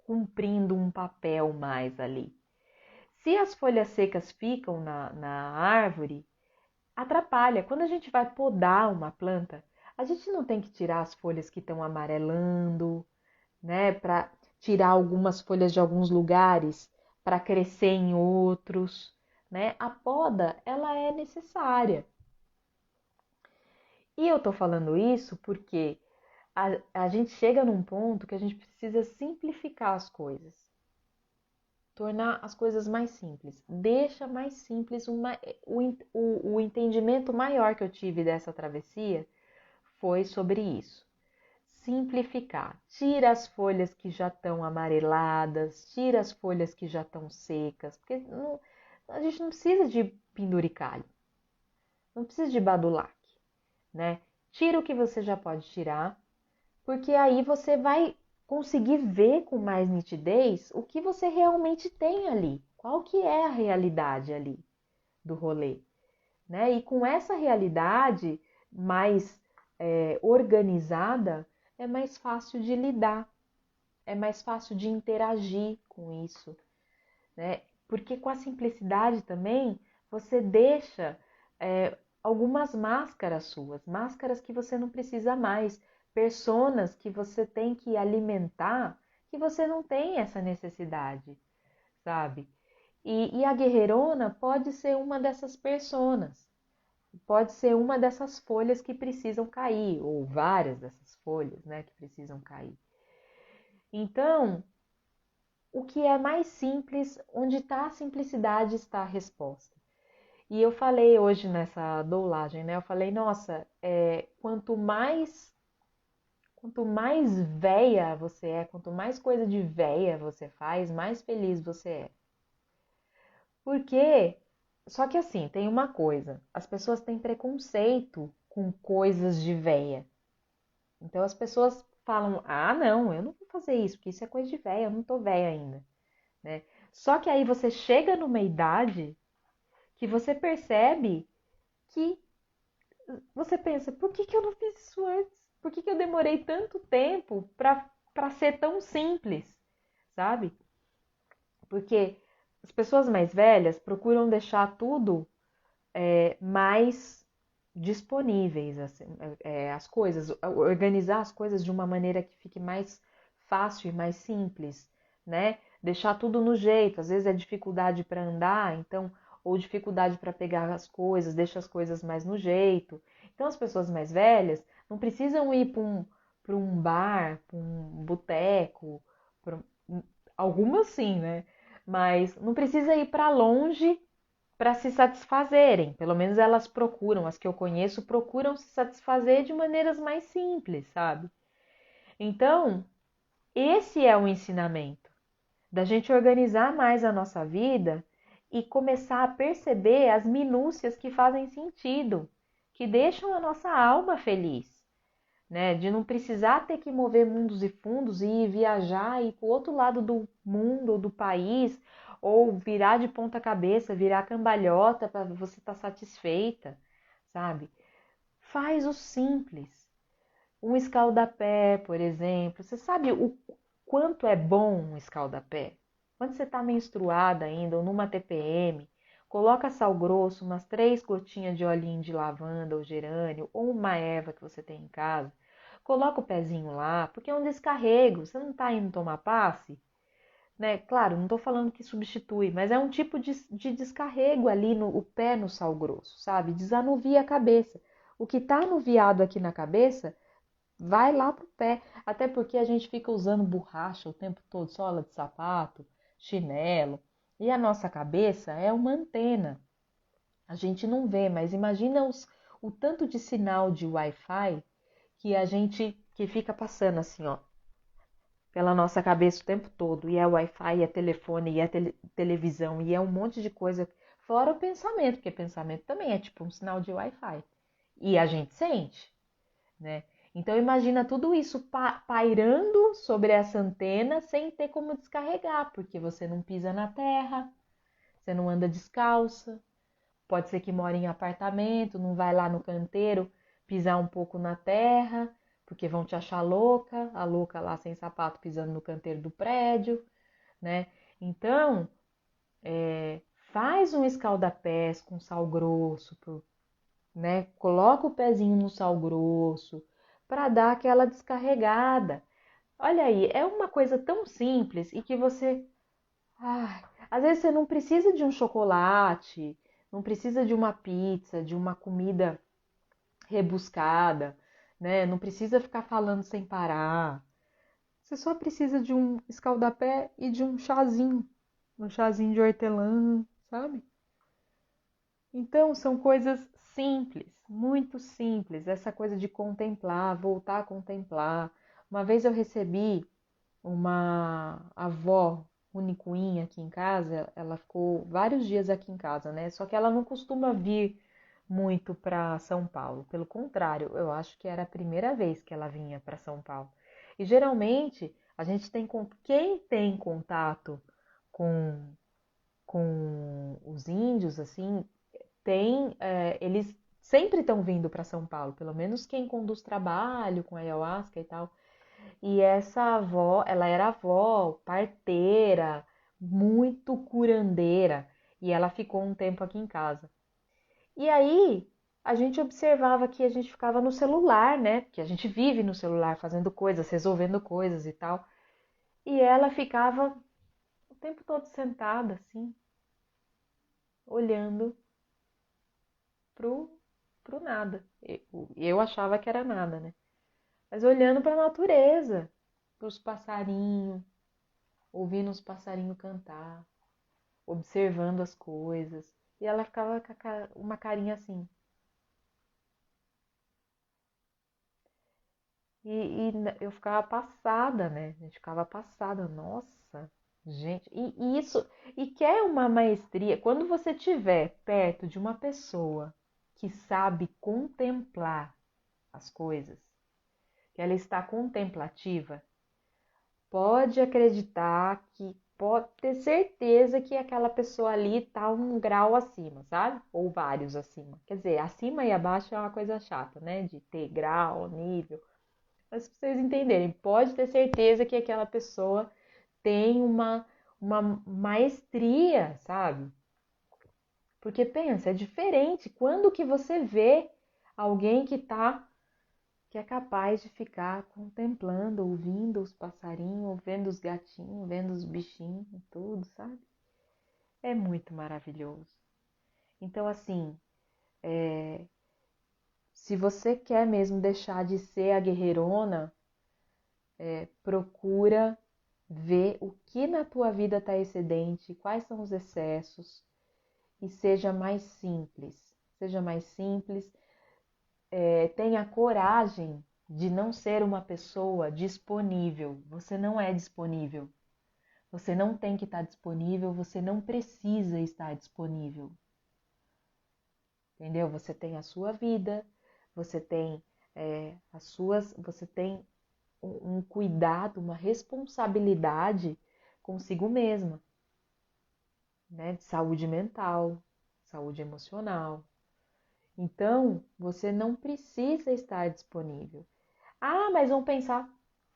A: cumprindo um papel mais ali. Se as folhas secas ficam na árvore, atrapalha. Quando a gente vai podar uma planta, a gente não tem que tirar as folhas que estão amarelando, né? Para tirar algumas folhas de alguns lugares para crescer em outros, né? A poda, ela é necessária. E eu tô falando isso porque a gente chega num ponto que a gente precisa simplificar as coisas, tornar as coisas mais simples. Deixa mais simples o entendimento maior que eu tive dessa travessia foi sobre isso. Simplificar. Tira as folhas que já estão amareladas, tira as folhas que já estão secas, porque a gente não precisa de penduricalho, não precisa de badulac, né? Tira o que você já pode tirar, porque aí você vai conseguir ver com mais nitidez o que você realmente tem ali, qual que é a realidade ali do rolê, né? E com essa realidade mais organizada, é mais fácil de lidar, é mais fácil de interagir com isso, né? Porque com a simplicidade também você deixa algumas máscaras suas, máscaras que você não precisa mais, personas que você tem que alimentar, que você não tem essa necessidade, sabe? E a guerreirona pode ser uma dessas personas, pode ser uma dessas folhas que precisam cair, ou várias dessas folhas, né, que precisam cair. Então, o que é mais simples, onde está a simplicidade, está a resposta. E eu falei hoje nessa doulagem, né? Eu falei, nossa, quanto mais véia você é, quanto mais coisa de véia você faz, mais feliz você é. Porque, só que assim, tem uma coisa, as pessoas têm preconceito com coisas de véia. Então as pessoas falam, ah, não, eu não vou fazer isso, porque isso é coisa de véia, eu não tô véia ainda, né? Só que aí você chega numa idade que você percebe que você pensa, por que eu não fiz isso antes? Por que eu demorei tanto tempo para ser tão simples, sabe? Porque as pessoas mais velhas procuram deixar tudo mais disponíveis, assim, as coisas, organizar as coisas de uma maneira que fique mais fácil e mais simples, né? Deixar tudo no jeito, às vezes é dificuldade para andar, então, ou dificuldade para pegar as coisas, deixa as coisas mais no jeito. Então, as pessoas mais velhas não precisam ir para um bar, para um boteco, pra, algumas sim, né? Mas não precisa ir para longe para se satisfazerem. Pelo menos elas procuram, as que eu conheço, procuram se satisfazer de maneiras mais simples, sabe? Então, esse é o ensinamento da gente organizar mais a nossa vida e começar a perceber as minúcias que fazem sentido, que deixam a nossa alma feliz, né? De não precisar ter que mover mundos e fundos e ir viajar e ir para o outro lado do mundo ou do país, ou virar de ponta cabeça, virar cambalhota para você estar satisfeita, sabe? Faz o simples. Um escaldapé, por exemplo. Você sabe o quanto é bom um escaldapé? Quando você está menstruada ainda ou numa TPM, coloca sal grosso, umas 3 gotinhas de olhinho de lavanda ou gerânio, ou uma erva que você tem em casa. Coloca o pezinho lá, porque é um descarrego. Você não está indo tomar passe? Né? Claro, não estou falando que substitui, mas é um tipo de descarrego ali no o pé no sal grosso, sabe? Desanuvia a cabeça. O que está anuviado aqui na cabeça vai lá pro pé. Até porque a gente fica usando borracha o tempo todo, sola de sapato, chinelo. E a nossa cabeça é uma antena. A gente não vê, mas imagina o tanto de sinal de Wi-Fi que a gente que fica passando assim, ó, pela nossa cabeça o tempo todo. E é Wi-Fi, é telefone, e é televisão, e é um monte de coisa. Fora o pensamento, porque pensamento também é tipo um sinal de Wi-Fi. E a gente sente, né? Então imagina tudo isso pairando sobre essa antena sem ter como descarregar, porque você não pisa na terra, você não anda descalça, pode ser que mora em apartamento, não vai lá no canteiro pisar um pouco na terra, porque vão te achar louca, a louca lá sem sapato pisando no canteiro do prédio, né? Então, faz um escaldapés com sal grosso, né? Coloca o pezinho no sal grosso para dar aquela descarregada. Olha aí, é uma coisa tão simples e que você, às vezes você não precisa de um chocolate, não precisa de uma pizza, de uma comida rebuscada, né? Não precisa ficar falando sem parar. Você só precisa de um escaldapé e de um chazinho de hortelã, sabe? Então, são coisas simples, muito simples. Essa coisa de contemplar, voltar a contemplar. Uma vez eu recebi uma avó unicuinha aqui em casa, ela ficou vários dias aqui em casa, né? Só que ela não costuma vir muito para São Paulo. Pelo contrário, eu acho que era a primeira vez que ela vinha para São Paulo. E geralmente a gente tem quem tem contato com os índios, assim, eles sempre estão vindo para São Paulo, pelo menos quem conduz trabalho com ayahuasca e tal. E essa avó, ela era avó, parteira, muito curandeira, e ela ficou um tempo aqui em casa. E aí a gente observava que a gente ficava no celular, né? Porque a gente vive no celular fazendo coisas, resolvendo coisas e tal. E ela ficava o tempo todo sentada assim, olhando pro, pro nada. Eu achava que era nada, né? Mas olhando para a natureza, para os passarinhos, ouvindo os passarinhos cantar, observando as coisas. E ela ficava com uma carinha assim. Eu ficava passada, né? A gente ficava passada. Nossa, gente. E isso. E quer uma maestria. Quando você estiver perto de uma pessoa que sabe contemplar as coisas, que ela está contemplativa, pode acreditar que pode ter certeza que aquela pessoa ali está um grau acima, sabe? Ou vários acima. Quer dizer, acima e abaixo é uma coisa chata, né? De ter grau, nível. Mas pra vocês entenderem, pode ter certeza que aquela pessoa tem uma maestria, sabe? Porque pensa, é diferente. Quando que você vê alguém que é capaz de ficar contemplando, ouvindo os passarinhos, vendo os gatinhos, vendo os bichinhos, tudo, sabe? É muito maravilhoso. Então, assim, se você quer mesmo deixar de ser a guerreirona, procura ver o que na tua vida está excedente, quais são os excessos e seja mais simples. Seja mais simples, tenha coragem de não ser uma pessoa disponível. Você não é disponível. Você não tem que estar disponível, você não precisa estar disponível. Entendeu? Você tem a sua vida, você tem você tem um cuidado, uma responsabilidade consigo mesma, né? De saúde mental, saúde emocional. Então, você não precisa estar disponível. Ah, mas vão pensar,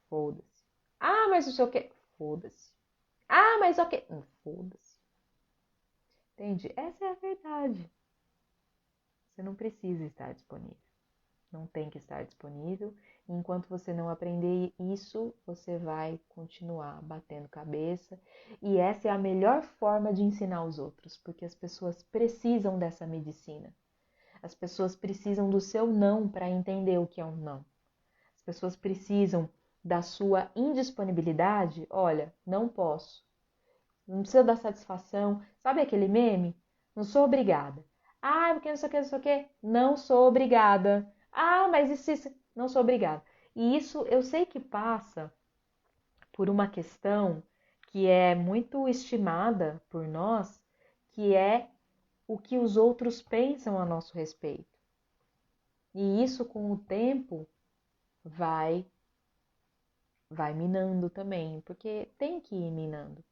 A: foda-se. Ah, mas não sei o quê, foda-se. Ah, mas o quê? Foda-se. Entende? Essa é a verdade. Você não precisa estar disponível. Não tem que estar disponível. Enquanto você não aprender isso, você vai continuar batendo cabeça. E essa é a melhor forma de ensinar os outros, porque as pessoas precisam dessa medicina. As pessoas precisam do seu não para entender o que é um não. As pessoas precisam da sua indisponibilidade. Olha, não posso. Não precisa dar satisfação. Sabe aquele meme? Não sou obrigada. Ah, porque não sei o que, não sei o que. Não sou obrigada. Ah, mas isso. Não sou obrigada. E isso eu sei que passa por uma questão que é muito estimada por nós, que é o que os outros pensam a nosso respeito. E isso com o tempo vai minando também, porque tem que ir minando,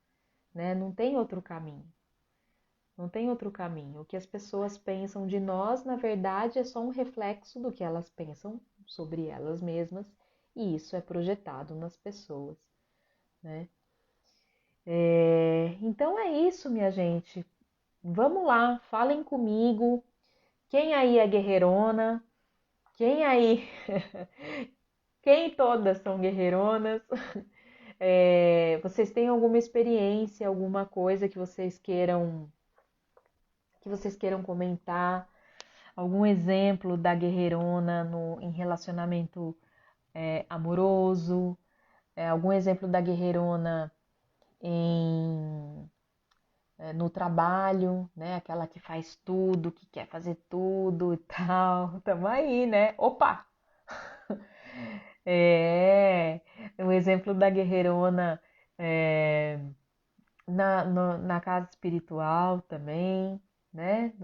A: né? Não tem outro caminho. Não tem outro caminho. O que as pessoas pensam de nós, na verdade, é só um reflexo do que elas pensam sobre elas mesmas, e isso é projetado nas pessoas, né? Então é isso, minha gente. Vamos lá, falem comigo. Quem aí é guerreirona? Quem aí? Quem todas são guerreironas? Vocês têm alguma experiência, alguma coisa que vocês queiram comentar? Algum exemplo da guerreirona em relacionamento amoroso? Algum exemplo da guerreirona em no trabalho, né? Aquela que faz tudo, que quer fazer tudo e tal. Tamo aí, né? Opa! É, o exemplo da guerreirona é, na casa espiritual também, né?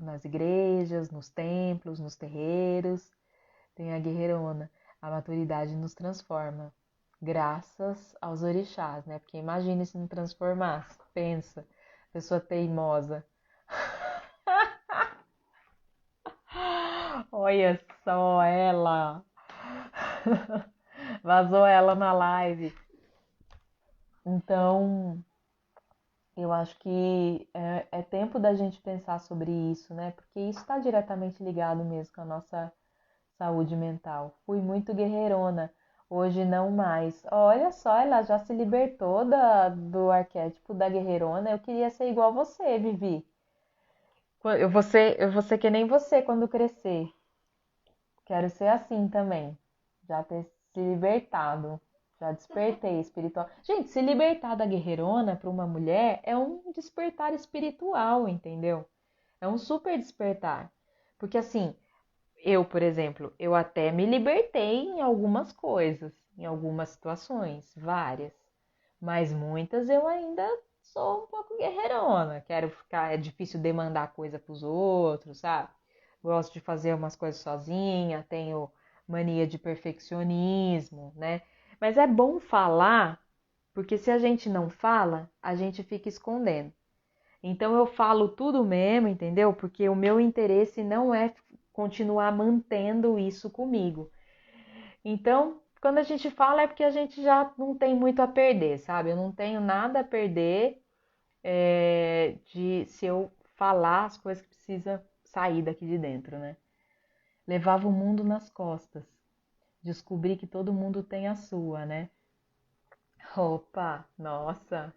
A: Nas igrejas, nos templos, nos terreiros. Tem a guerreirona. A maturidade nos transforma. Graças aos orixás, né? Porque imagine se não transformasse. Pensa, pessoa teimosa. Olha só ela. Vazou ela na live. Então, eu acho que é tempo da gente pensar sobre isso, né? Porque isso está diretamente ligado mesmo com a nossa saúde mental. Fui muito guerreirona, hoje não mais. Olha só, ela já se libertou do arquétipo da guerreirona. Eu queria ser igual você, Vivi. Eu vou ser que nem você quando crescer. Quero ser assim também. Já ter se libertado. Já despertei espiritual. Gente, se libertar da guerreirona para uma mulher é um despertar espiritual, entendeu? É um super despertar. Porque assim, eu, por exemplo, eu até me libertei em algumas coisas, em algumas situações, várias. Mas muitas eu ainda sou um pouco guerreirona. Quero ficar, é difícil demandar coisa pros outros, sabe? Gosto de fazer umas coisas sozinha, tenho mania de perfeccionismo, né? Mas é bom falar, porque se a gente não fala, a gente fica escondendo. Então eu falo tudo mesmo, entendeu? Porque o meu interesse não é continuar mantendo isso comigo. Então, quando a gente fala é porque a gente já não tem muito a perder, sabe? Eu não tenho nada a perder de se eu falar as coisas que precisa sair daqui de dentro, né? Levava o mundo nas costas. Descobri que todo mundo tem a sua, né? Opa, nossa,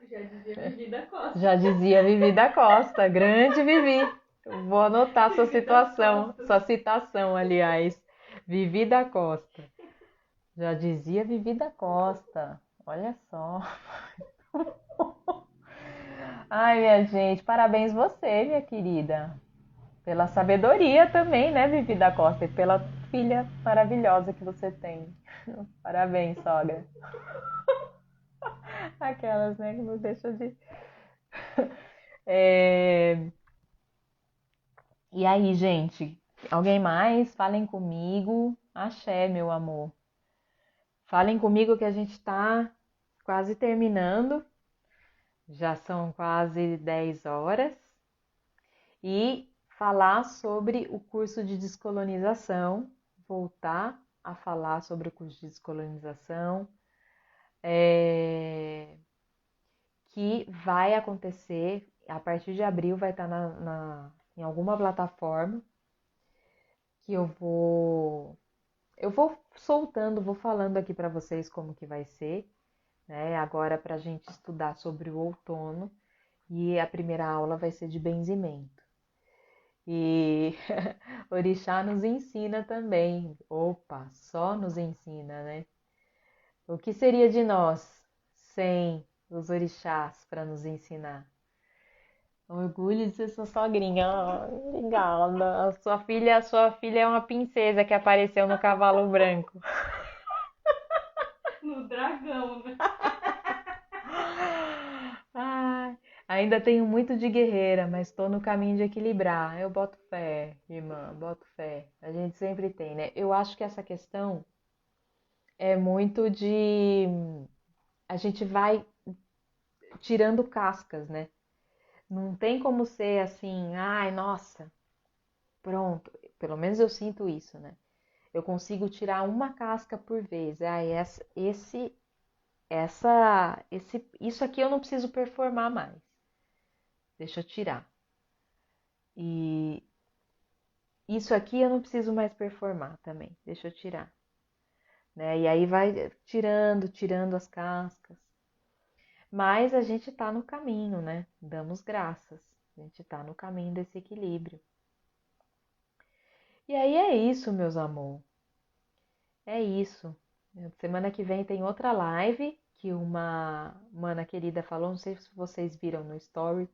B: Já dizia Vivi da Costa.
A: já dizia Vivi da Costa, grande Vivi. Vou anotar sua
B: Vivi das
A: situação,
B: Costas.
A: sua citação, aliás. Vivi da Costa. Já dizia Vivi da Costa. Olha só. Ai, minha gente, parabéns você, minha querida. Pela sabedoria também, né, Vivi da Costa? E pela filha maravilhosa que você tem. Parabéns, sogra. Aquelas, né, que não deixam de. É, E aí, gente? Alguém mais? Falem comigo. Axé, meu amor. Falem comigo que a gente tá quase terminando. Já são quase 10 horas. E falar sobre o curso de descolonização. Voltar a falar sobre o curso de descolonização. Que vai acontecer a partir de abril, vai estar em alguma plataforma que eu vou soltando, vou falando aqui para vocês como que vai ser, né? Agora para a gente estudar sobre o outono e a primeira aula vai ser de benzimento. E Orixá nos ensina também. Opa, só nos ensina, né? O que seria de nós sem os orixás para nos ensinar? Orgulho de ser sua sogrinha. Ai, obrigada. A sua filha é uma princesa que apareceu no cavalo branco.
B: No dragão, né?
A: Ai, ainda tenho muito de guerreira, mas estou no caminho de equilibrar. Eu boto fé, irmã, boto fé. A gente sempre tem, né? Eu acho que essa questão é muito de. A gente vai tirando cascas, né? Não tem como ser assim, ai, nossa, pronto. Pelo menos eu sinto isso, né? Eu consigo tirar uma casca por vez. Ai, isso aqui eu não preciso performar mais. deixa eu tirar. E isso aqui eu não preciso mais performar também, deixa eu tirar. Né? E aí vai tirando as cascas. Mas a gente tá no caminho, né? Damos graças. A gente tá no caminho desse equilíbrio. E aí é isso, meus amor. É isso. Semana que vem tem outra live que uma mana querida falou, não sei se vocês viram no story,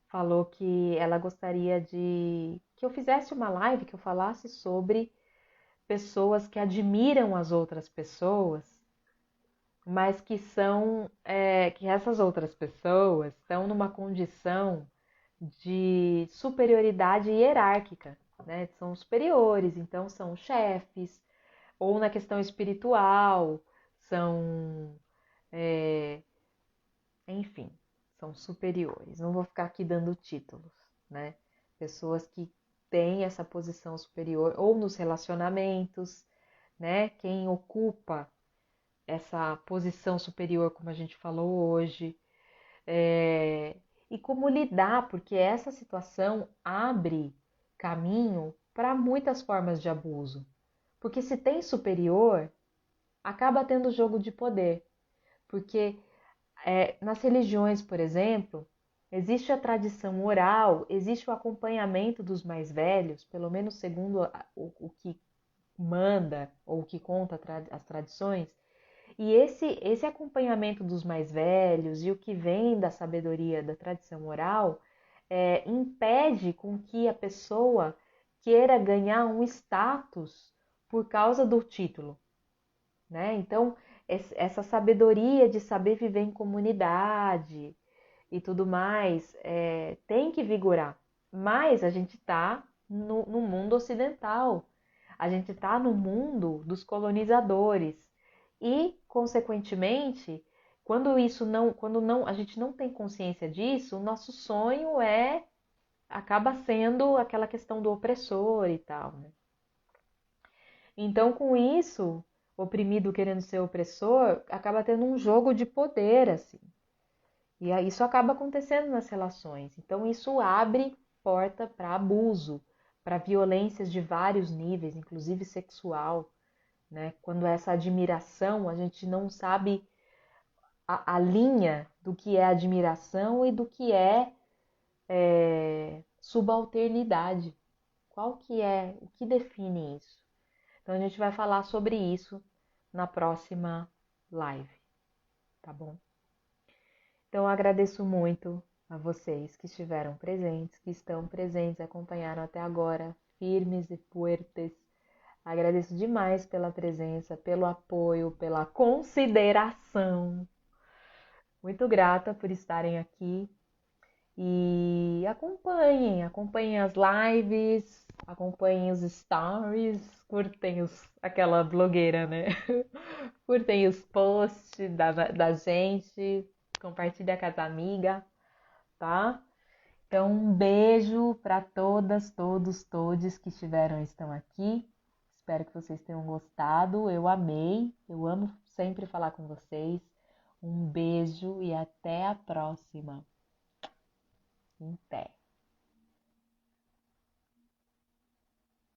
A: falou que ela gostaria de que eu fizesse uma live que eu falasse sobre pessoas que admiram as outras pessoas, mas que que essas outras pessoas estão numa condição de superioridade hierárquica, né? São superiores, então são chefes, ou na questão espiritual, são, é, enfim, são superiores. Não vou ficar aqui dando títulos, né? Pessoas que têm essa posição superior, ou nos relacionamentos, né? Quem ocupa essa posição superior, como a gente falou hoje, e como lidar, porque essa situação abre caminho para muitas formas de abuso. Porque se tem superior, acaba tendo jogo de poder. Porque nas religiões, por exemplo, existe a tradição oral, existe o acompanhamento dos mais velhos, pelo menos segundo o que manda ou o que conta as tradições. E esse acompanhamento dos mais velhos e o que vem da sabedoria da tradição oral impede com que a pessoa queira ganhar um status por causa do título, né? Então, essa sabedoria de saber viver em comunidade e tudo mais tem que vigorar. Mas a gente está no mundo ocidental, a gente está no mundo dos colonizadores e, consequentemente, quando não, a gente não tem consciência disso, o nosso sonho acaba sendo aquela questão do opressor e tal, né? Então, com isso, oprimido querendo ser opressor, acaba tendo um jogo de poder, assim. E aí isso acaba acontecendo nas relações. Então, isso abre porta para abuso, para violências de vários níveis, inclusive sexual, né? Quando essa admiração, a gente não sabe a linha do que é admiração e do que é subalternidade. Qual que é, o que define isso? Então a gente vai falar sobre isso na próxima live, tá bom? Então eu agradeço muito a vocês que estiveram presentes, que estão presentes, acompanharam até agora, firmes e fuertes. Agradeço demais pela presença, pelo apoio, pela consideração. Muito grata por estarem aqui. E acompanhem as lives, acompanhem os stories, curtem aquela blogueira, né? Curtem os posts da gente, compartilha com as amigas, tá? Então, um beijo para todas, todos, todes que estão aqui. Espero que vocês tenham gostado. Eu amei, eu amo sempre falar com vocês. Um beijo e até a próxima. Em pé.